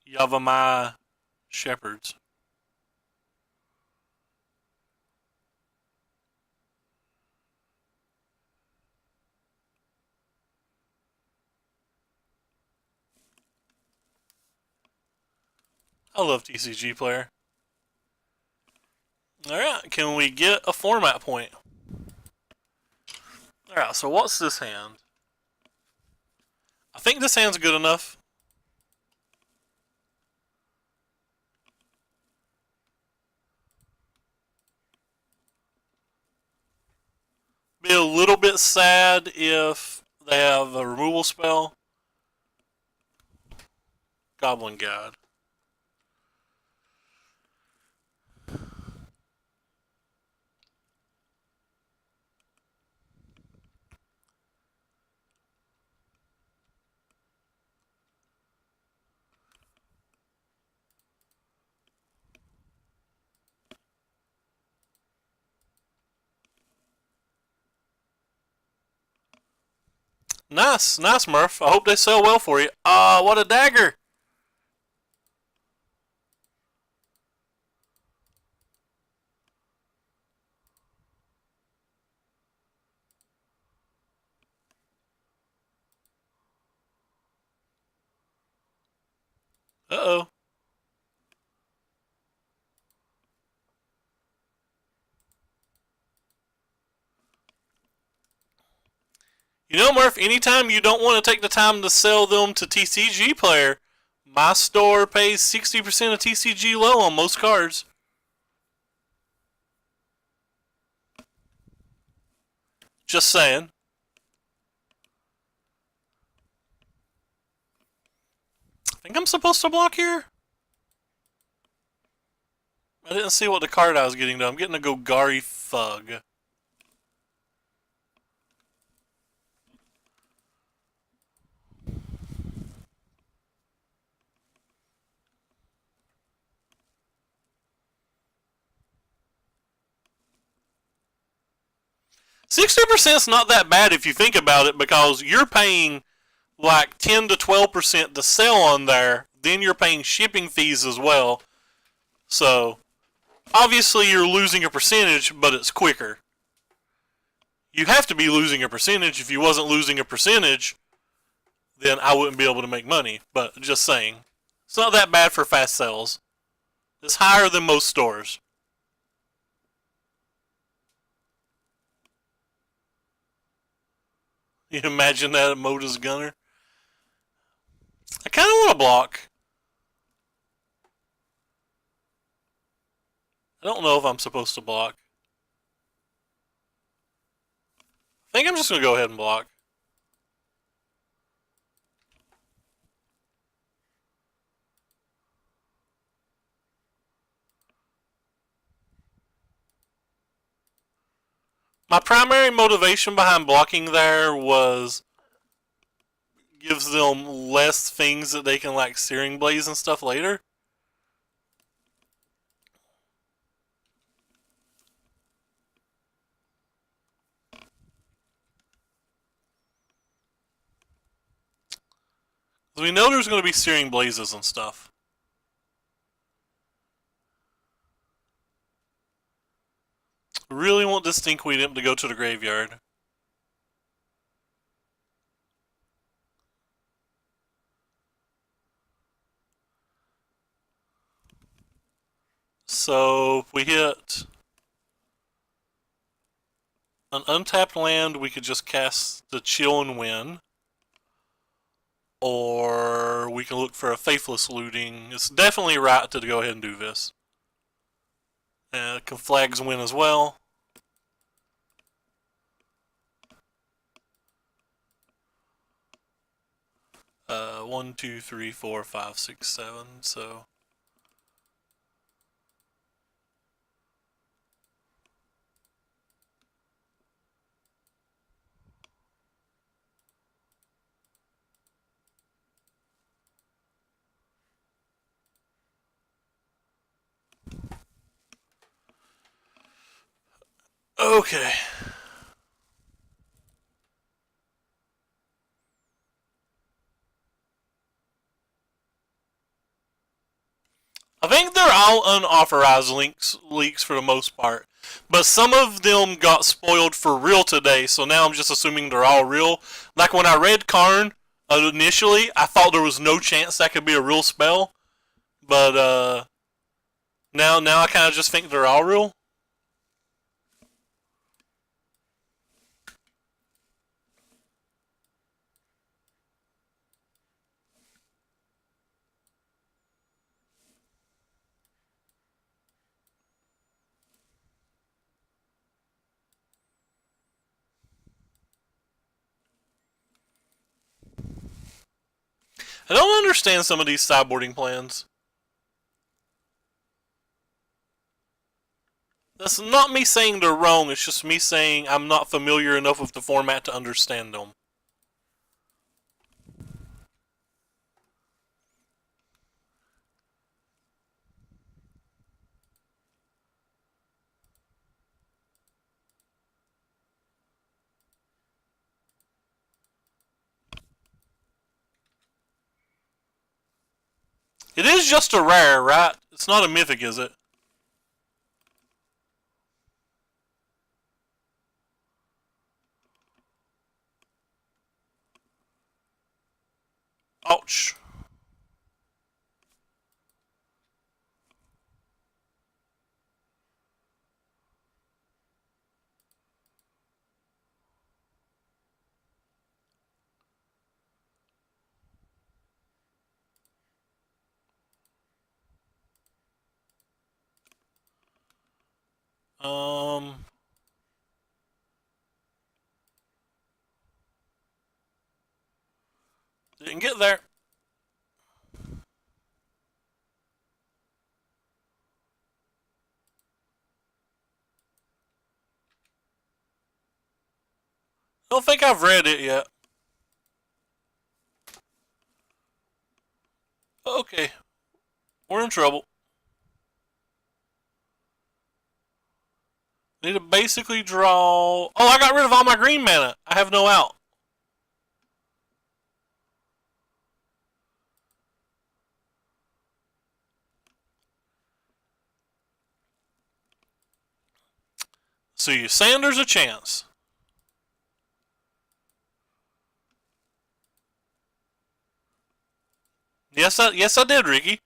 Yavamai Shepherds. I love TCG player. Alright, can we get a format point? Alright, so what's this hand? I think this hand's good enough. Be a little bit sad if they have a removal spell. Goblin Guide. Nice, nice, Murph. I hope they sell well for you. What a dagger! Uh-oh. You know, Murph, anytime you don't want to take the time to sell them to TCG player, my store pays 60% of TCG low on most cards. Just saying. I think I'm supposed to block here. I didn't see what the card I was getting though. I'm getting a Golgari Thug. 60% is not that bad if you think about it, because you're paying like 10 to 12% to sell on there. Then you're paying shipping fees as well. So obviously you're losing a percentage, but it's quicker. You have to be losing a percentage. If you wasn't losing a percentage, then I wouldn't be able to make money. But just saying, it's not that bad for fast sales. It's higher than most stores. You imagine that at Moda's Gunner? I kind of want to block. I don't know if I'm supposed to block. I think I'm just going to go ahead and block. My primary motivation behind blocking there was gives them less things that they can like Searing Blaze and stuff later. We know there's going to be Searing Blazes and stuff. Really want this Stinkweed Imp to go to the graveyard. So if we hit an untapped land, we could just cast the Chill and win. Or we can look for a Faithless Looting. It's definitely right to go ahead and do this. Can flags win as well? One, two, three, four, five, six, seven. So okay. think they're all unauthorized leaks for the most part. But some of them got spoiled for real today, so now I'm just assuming they're all real. Like when I read Karn initially, I thought there was no chance that could be a real spell. But now I kind of just think they're all real. I don't understand some of these sideboarding plans. That's not me saying they're wrong, it's just me saying I'm not familiar enough with the format to understand them. It is just a rare, right? It's not a mythic, is it? Ouch. Um, didn't get there. I don't think I've read it yet. Okay, we're in trouble. Need to basically draw... Oh, I got rid of all my green mana. I have no out. So you saying there's a chance? Yes, I did, Ricky.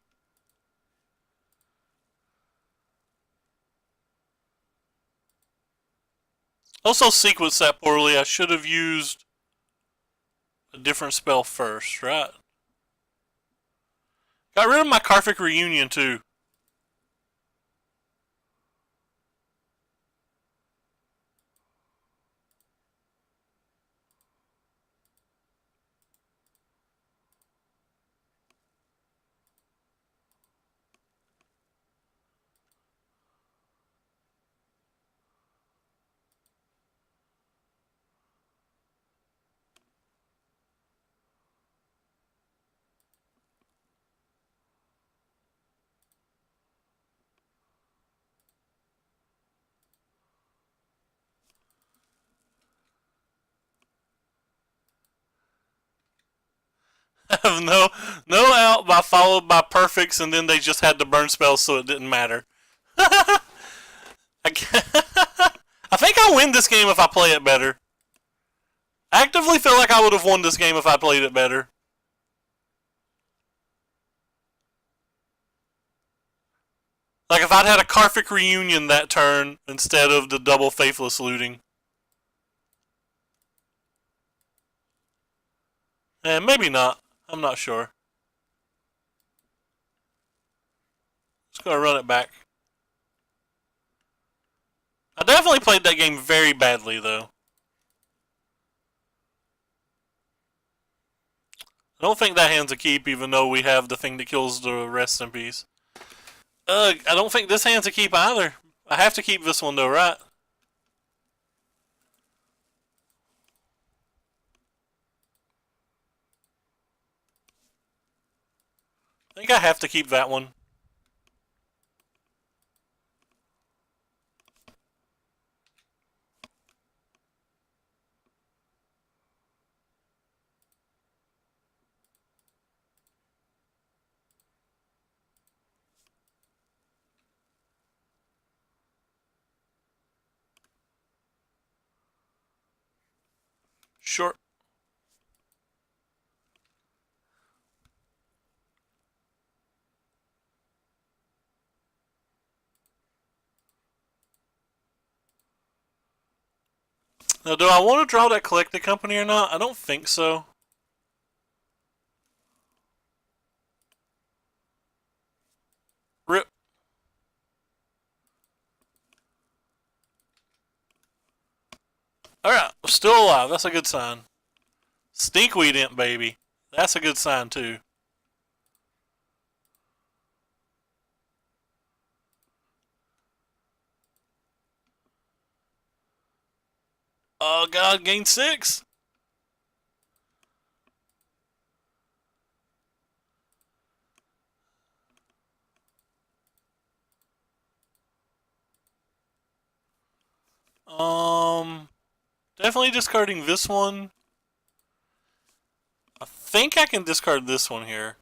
Also sequenced that poorly. I should have used a different spell first, right? Got rid of my Karfik Reunion, too. I have no out by followed by perfects, and then they just had to burn spells, so it didn't matter. I, I think I'll win this game if I play it better. I actively feel like I would have won this game if I played it better. Like if I'd had a Karfik Reunion that turn instead of the double Faithless Looting. Maybe not. I'm not sure. Just gonna run it back. I definitely played that game very badly, though. I don't think that hand's a keep, even though we have the thing that kills the rest in peace. I don't think this hand's a keep either. I have to keep this one, though, right? I think I have to keep that one. Short. Now, do I want to draw that collected company or not? I don't think so. Rip. Alright, we're still alive. That's a good sign. Stinkweed imp, baby. That's a good sign, too. Oh, God, gain 6. Definitely discarding this one. I think I can discard this one here.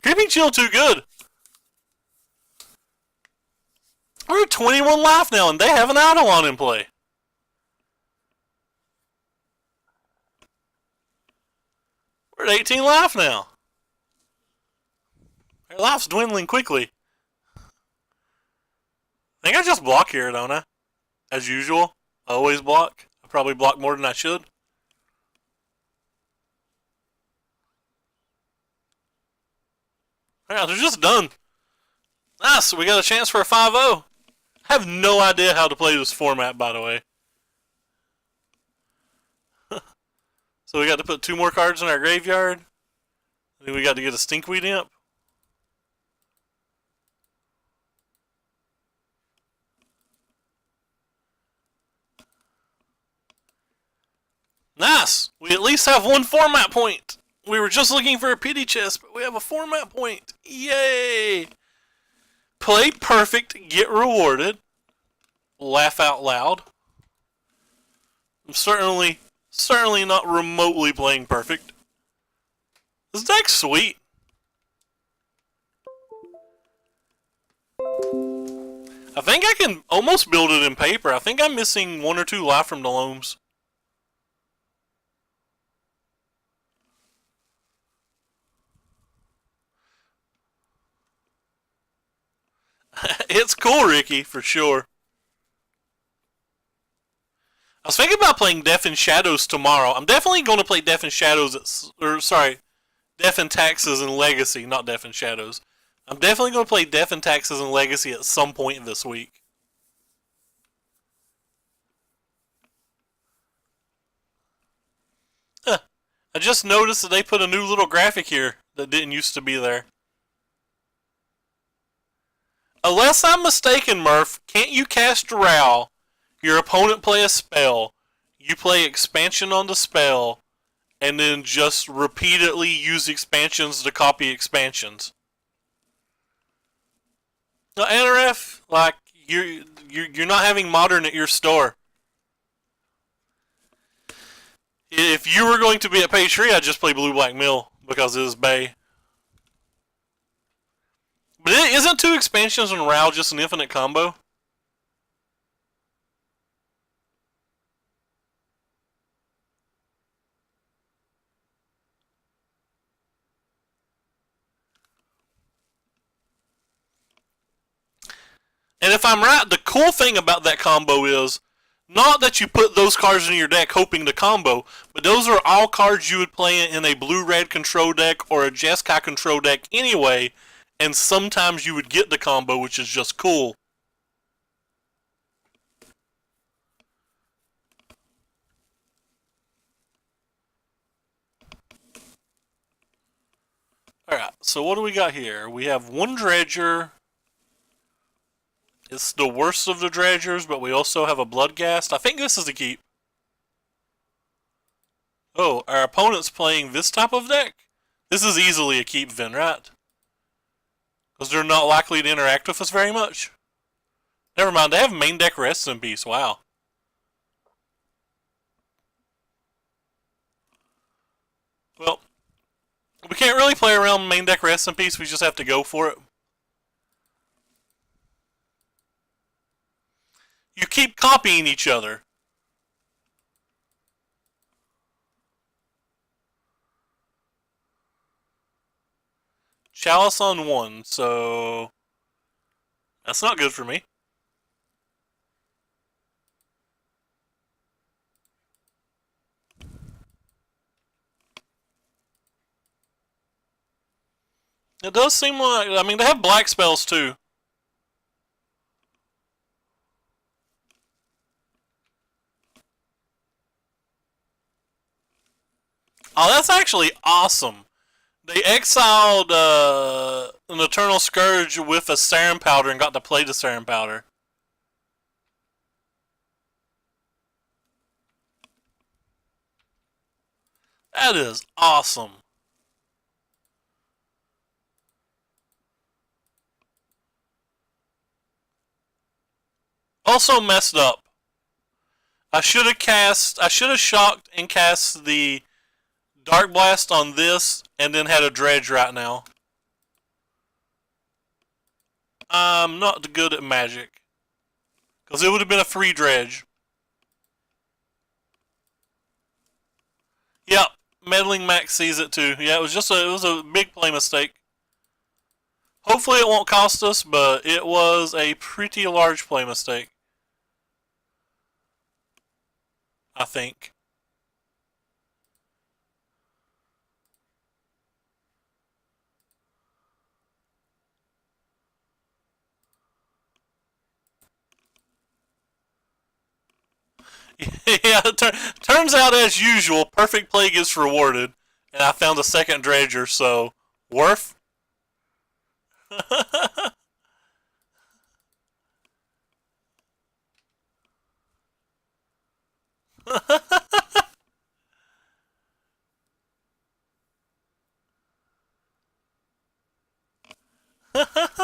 Creeping Chill too good. We're at 21 life now, and they have an Eidolon in play. We're at 18 life now. Their life's dwindling quickly. I think I just block here, don't I? As usual. I always block. I probably block more than I should. Yeah, they're just done. Nice, we got a chance for a 5-0. I have no idea how to play this format, by the way. So we got to put 2 more cards in our graveyard. Then we got to get a Stinkweed Imp. Nice! We at least have 1 format point. We were just looking for a pity chest, but we have a format point. Yay! Play perfect, get rewarded. Laugh out loud. I'm certainly not remotely playing perfect. This deck's sweet. I think I can almost build it in paper. I think I'm missing 1 or 2 life from the loams. It's cool, Ricky, for sure. I was thinking about playing Death and Shadows tomorrow. I'm definitely going to play Death and Shadows Death and Taxes and Legacy, not Death and Shadows. I'm definitely going to play Death and Taxes and Legacy at some point this week. Huh. I just noticed that they put a new little graphic here that didn't used to be there. Unless I'm mistaken, Murph, can't you cast Drow, your opponent play a spell, you play expansion on the spell, and then just repeatedly use expansions to copy expansions? No, NRF, like, you're not having modern at your store. If you were going to be at Page 3, I'd just play Blue Black Mill because it is Bay. But isn't 2 expansions on Rao just an infinite combo? And if I'm right, the cool thing about that combo is not that you put those cards in your deck hoping to combo, but those are all cards you would play in a blue-red control deck or a Jeskai control deck anyway, and sometimes you would get the combo, which is just cool. Alright, so what do we got here? We have one Dredger. It's the worst of the Dredgers, but we also have a Bloodghast. I think this is a keep. Oh, our opponent's playing this type of deck? This is easily a keep, then, right? Because they're not likely to interact with us very much. Never mind, they have main deck Rest in Peace. Wow. Well, we can't really play around main deck Rest in Peace. We just have to go for it. You keep copying each other. Chalice on 1, so that's not good for me. It does seem like, I mean, they have black spells too. Oh, that's actually awesome. They exiled an Eternal Scourge with a Serum Powder and got to play the Serum Powder. That is awesome. Also messed up. I should have shocked and cast the Dark Blast on this and then had a Dredge right now. I'm not good at Magic. Because it would have been a free Dredge. Yep, Meddling Max sees it too. Yeah, it was a big play mistake. Hopefully it won't cost us, but it was a pretty large play mistake. I think. Yeah, turns out as usual, perfect play gets rewarded, and I found a second Dredger, so worth. I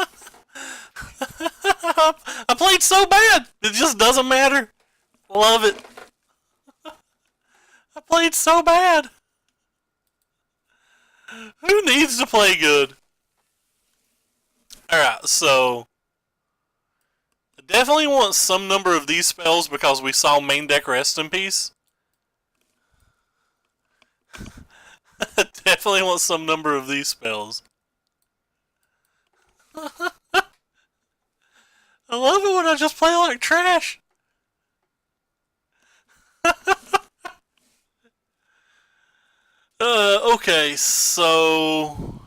played so bad, it just doesn't matter. Love it. I played so bad. Who needs to play good? Alright, so I definitely want some number of these spells because we saw main deck Rest in Peace. I definitely want some number of these spells. I love it when I just play like trash. Okay, so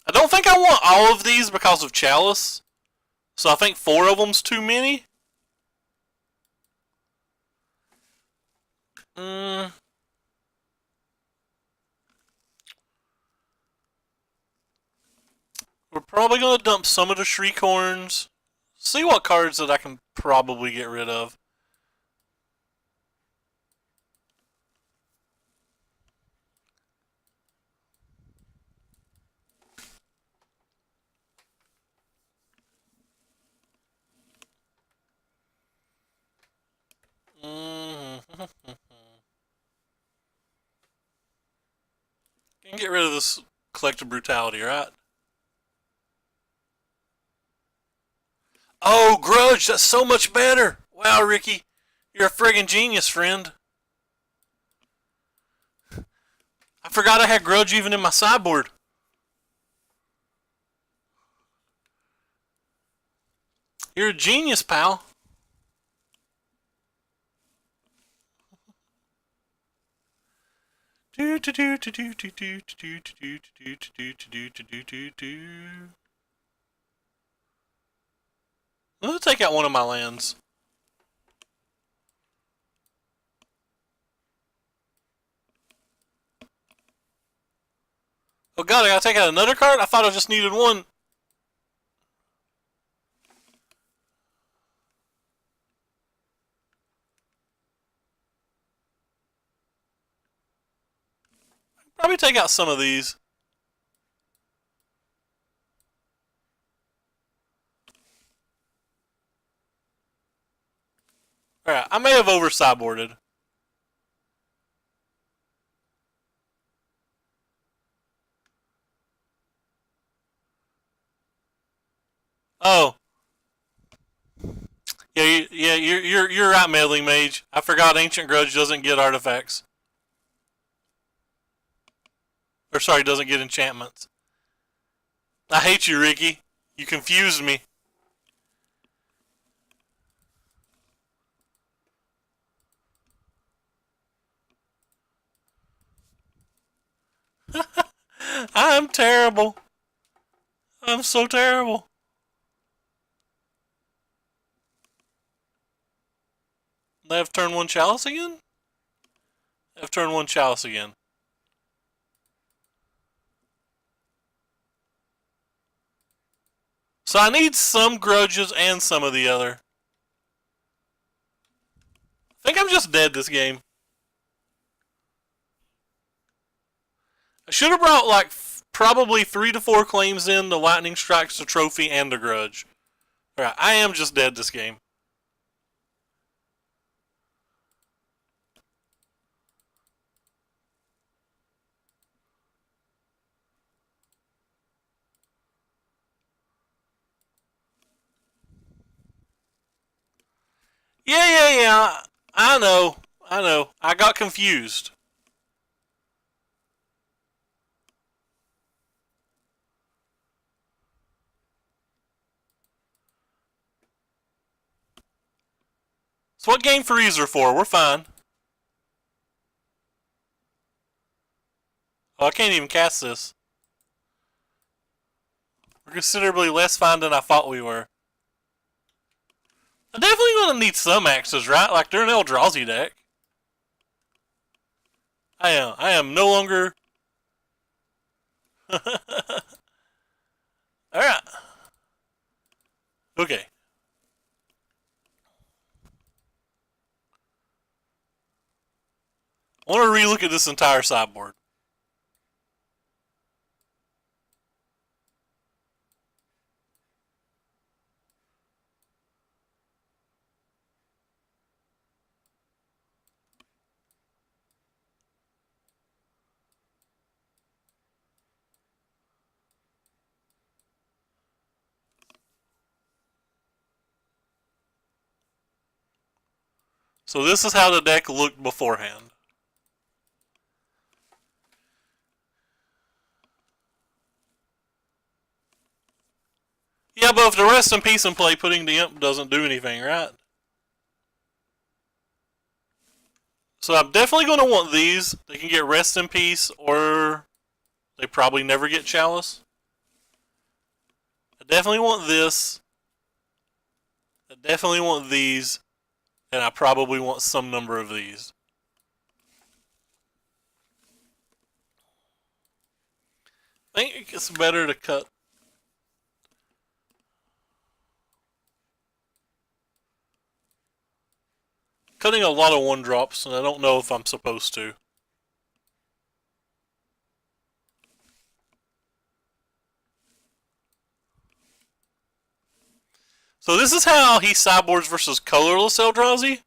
I don't think I want all of these because of Chalice. So I think 4 of them's too many. We're probably going to dump some of the Shriekhorns. See what cards that I can probably get rid of. Can get rid of this Collective Brutality, right? Oh, Grudge, that's so much better. Wow, Ricky, you're a friggin' genius, friend. I forgot I had Grudge even in my sideboard. You're a genius, pal. Let's take out one of my lands. Oh god, I gotta take out another card? I thought I just needed one. Probably take out some of these. Alright, I may have over sideboarded. Oh. Yeah, you're right, Meddling Mage. I forgot Ancient Grudge doesn't get artifacts. Or sorry, doesn't get enchantments. I hate you, Ricky. You confused me. I'm terrible. I'm so terrible. They have turn one chalice again? They have turn one chalice again. So I need some grudges and some of the other. I think I'm just dead this game. I should have brought like probably 3 to 4 claims in, the lightning strikes, the trophy, and the grudge. Alright, I am just dead this game. Yeah. I know. I got confused. So what game threes are for? We're fine. Oh, I can't even cast this. We're considerably less fine than I thought we were. I'm definitely going to need some axes, right? Like, they're an Eldrazi deck. I am no longer... Alright. Okay. I want to relook at this entire sideboard. So this is how the deck looked beforehand. Yeah, but if the rest in peace in play, putting the imp doesn't do anything, right? So I'm definitely going to want these. They can get rest in peace, or they probably never get chalice. I definitely want this. I definitely want these. And I probably want some number of these. I think it's better to cut. Cutting a lot of one drops, and I don't know if I'm supposed to. So this is how he sideboards versus colorless Eldrazi.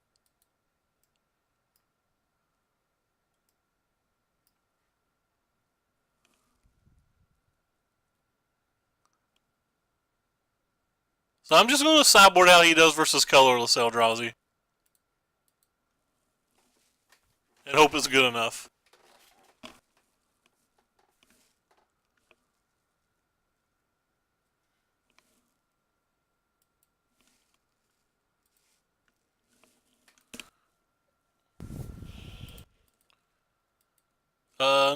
So I'm just going to sideboard how he does versus colorless Eldrazi. And hope it's good enough.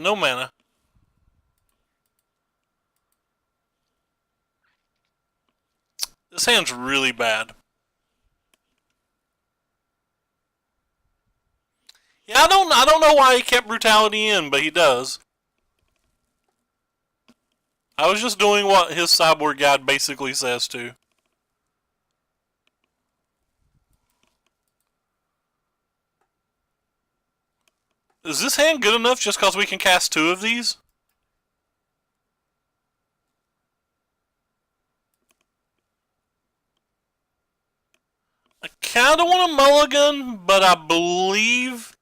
No mana. This hand's really bad. Yeah, I don't know why he kept brutality in, but he does. I was just doing what his sideboard guide basically says to. Is this hand good enough just because we can cast 2 of these? I kind of want a mulligan, but I believe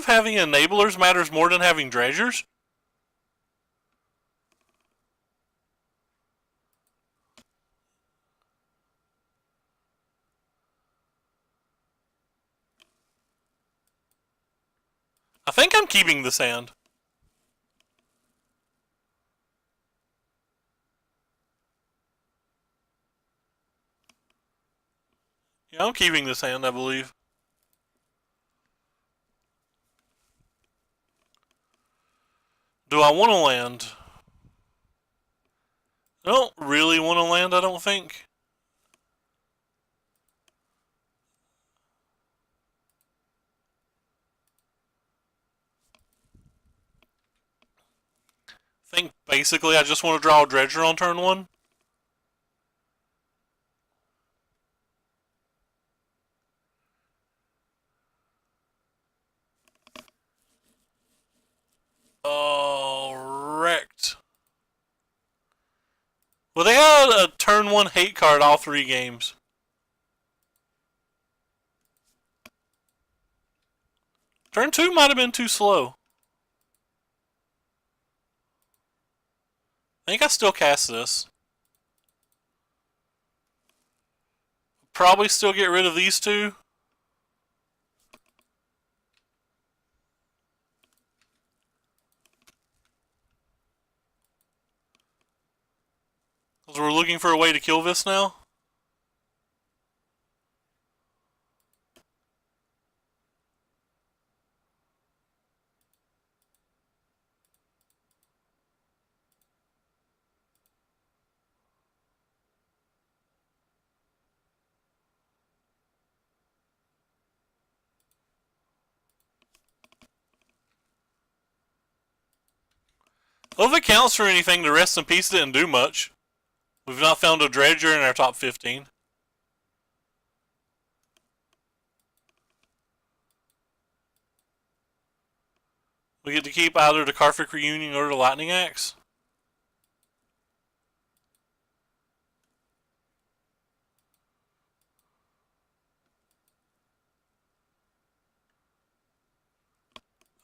having enablers matters more than having dredgers. I think I'm keeping this hand. Yeah, I'm keeping this hand, I believe. Do I want to land? I don't really want to land, I don't think. I think basically I just want to draw a dredger on turn 1. Oh, wrecked. Well, they had a turn 1 hate card all 3 games. Turn 2 might have been too slow. I think I still cast this. Probably still get rid of these 2. Because we're looking for a way to kill this now. Well, if it counts for anything, the rest in peace didn't do much. We've not found a dredger in our top 15. We get to keep either the Karfik Reunion or the Lightning Axe.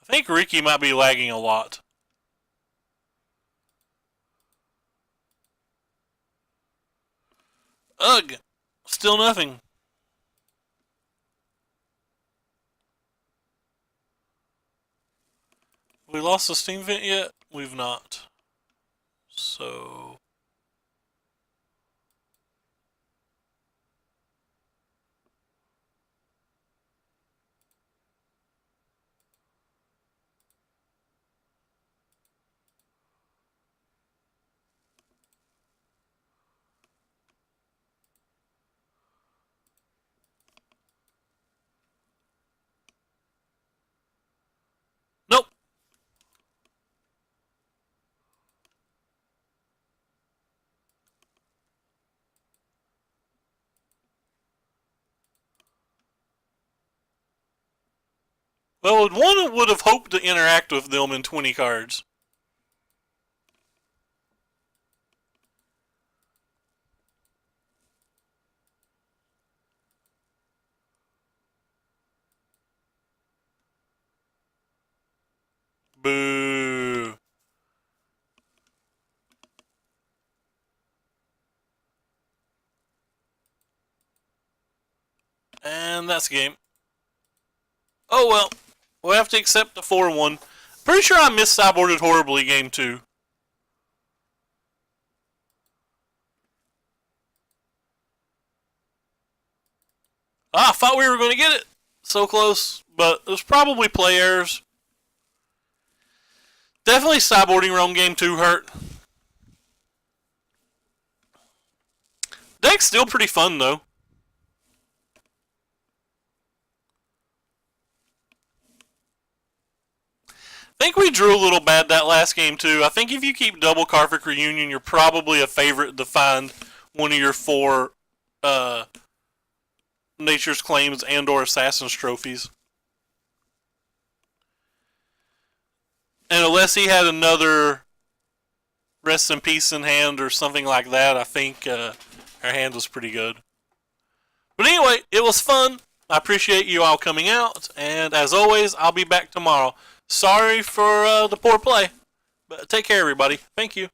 I think Ricky might be lagging a lot. Ugh! Still nothing. We lost the steam vent yet? We've not. So... Nope! Well, one would have hoped to interact with them in 20 cards. Boo. And that's the game. Oh well. We'll have to accept the 4-1. Pretty sure I mis-sideboarded horribly game 2. I thought we were going to get it. So close. But it was probably play errors. Definitely sideboarding wrong game 2 hurt. Deck's still pretty fun though. think we drew a little bad that last game too. I think if you keep double Karvik Reunion, you're probably a favorite to find one of your 4 Nature's Claims and or Assassin's Trophies. And unless he had another Rest in Peace in hand or something like that, I think our hand was pretty good. But anyway, it was fun. I appreciate you all coming out, and as always, I'll be back tomorrow. Sorry for the poor play, but take care, everybody. Thank you.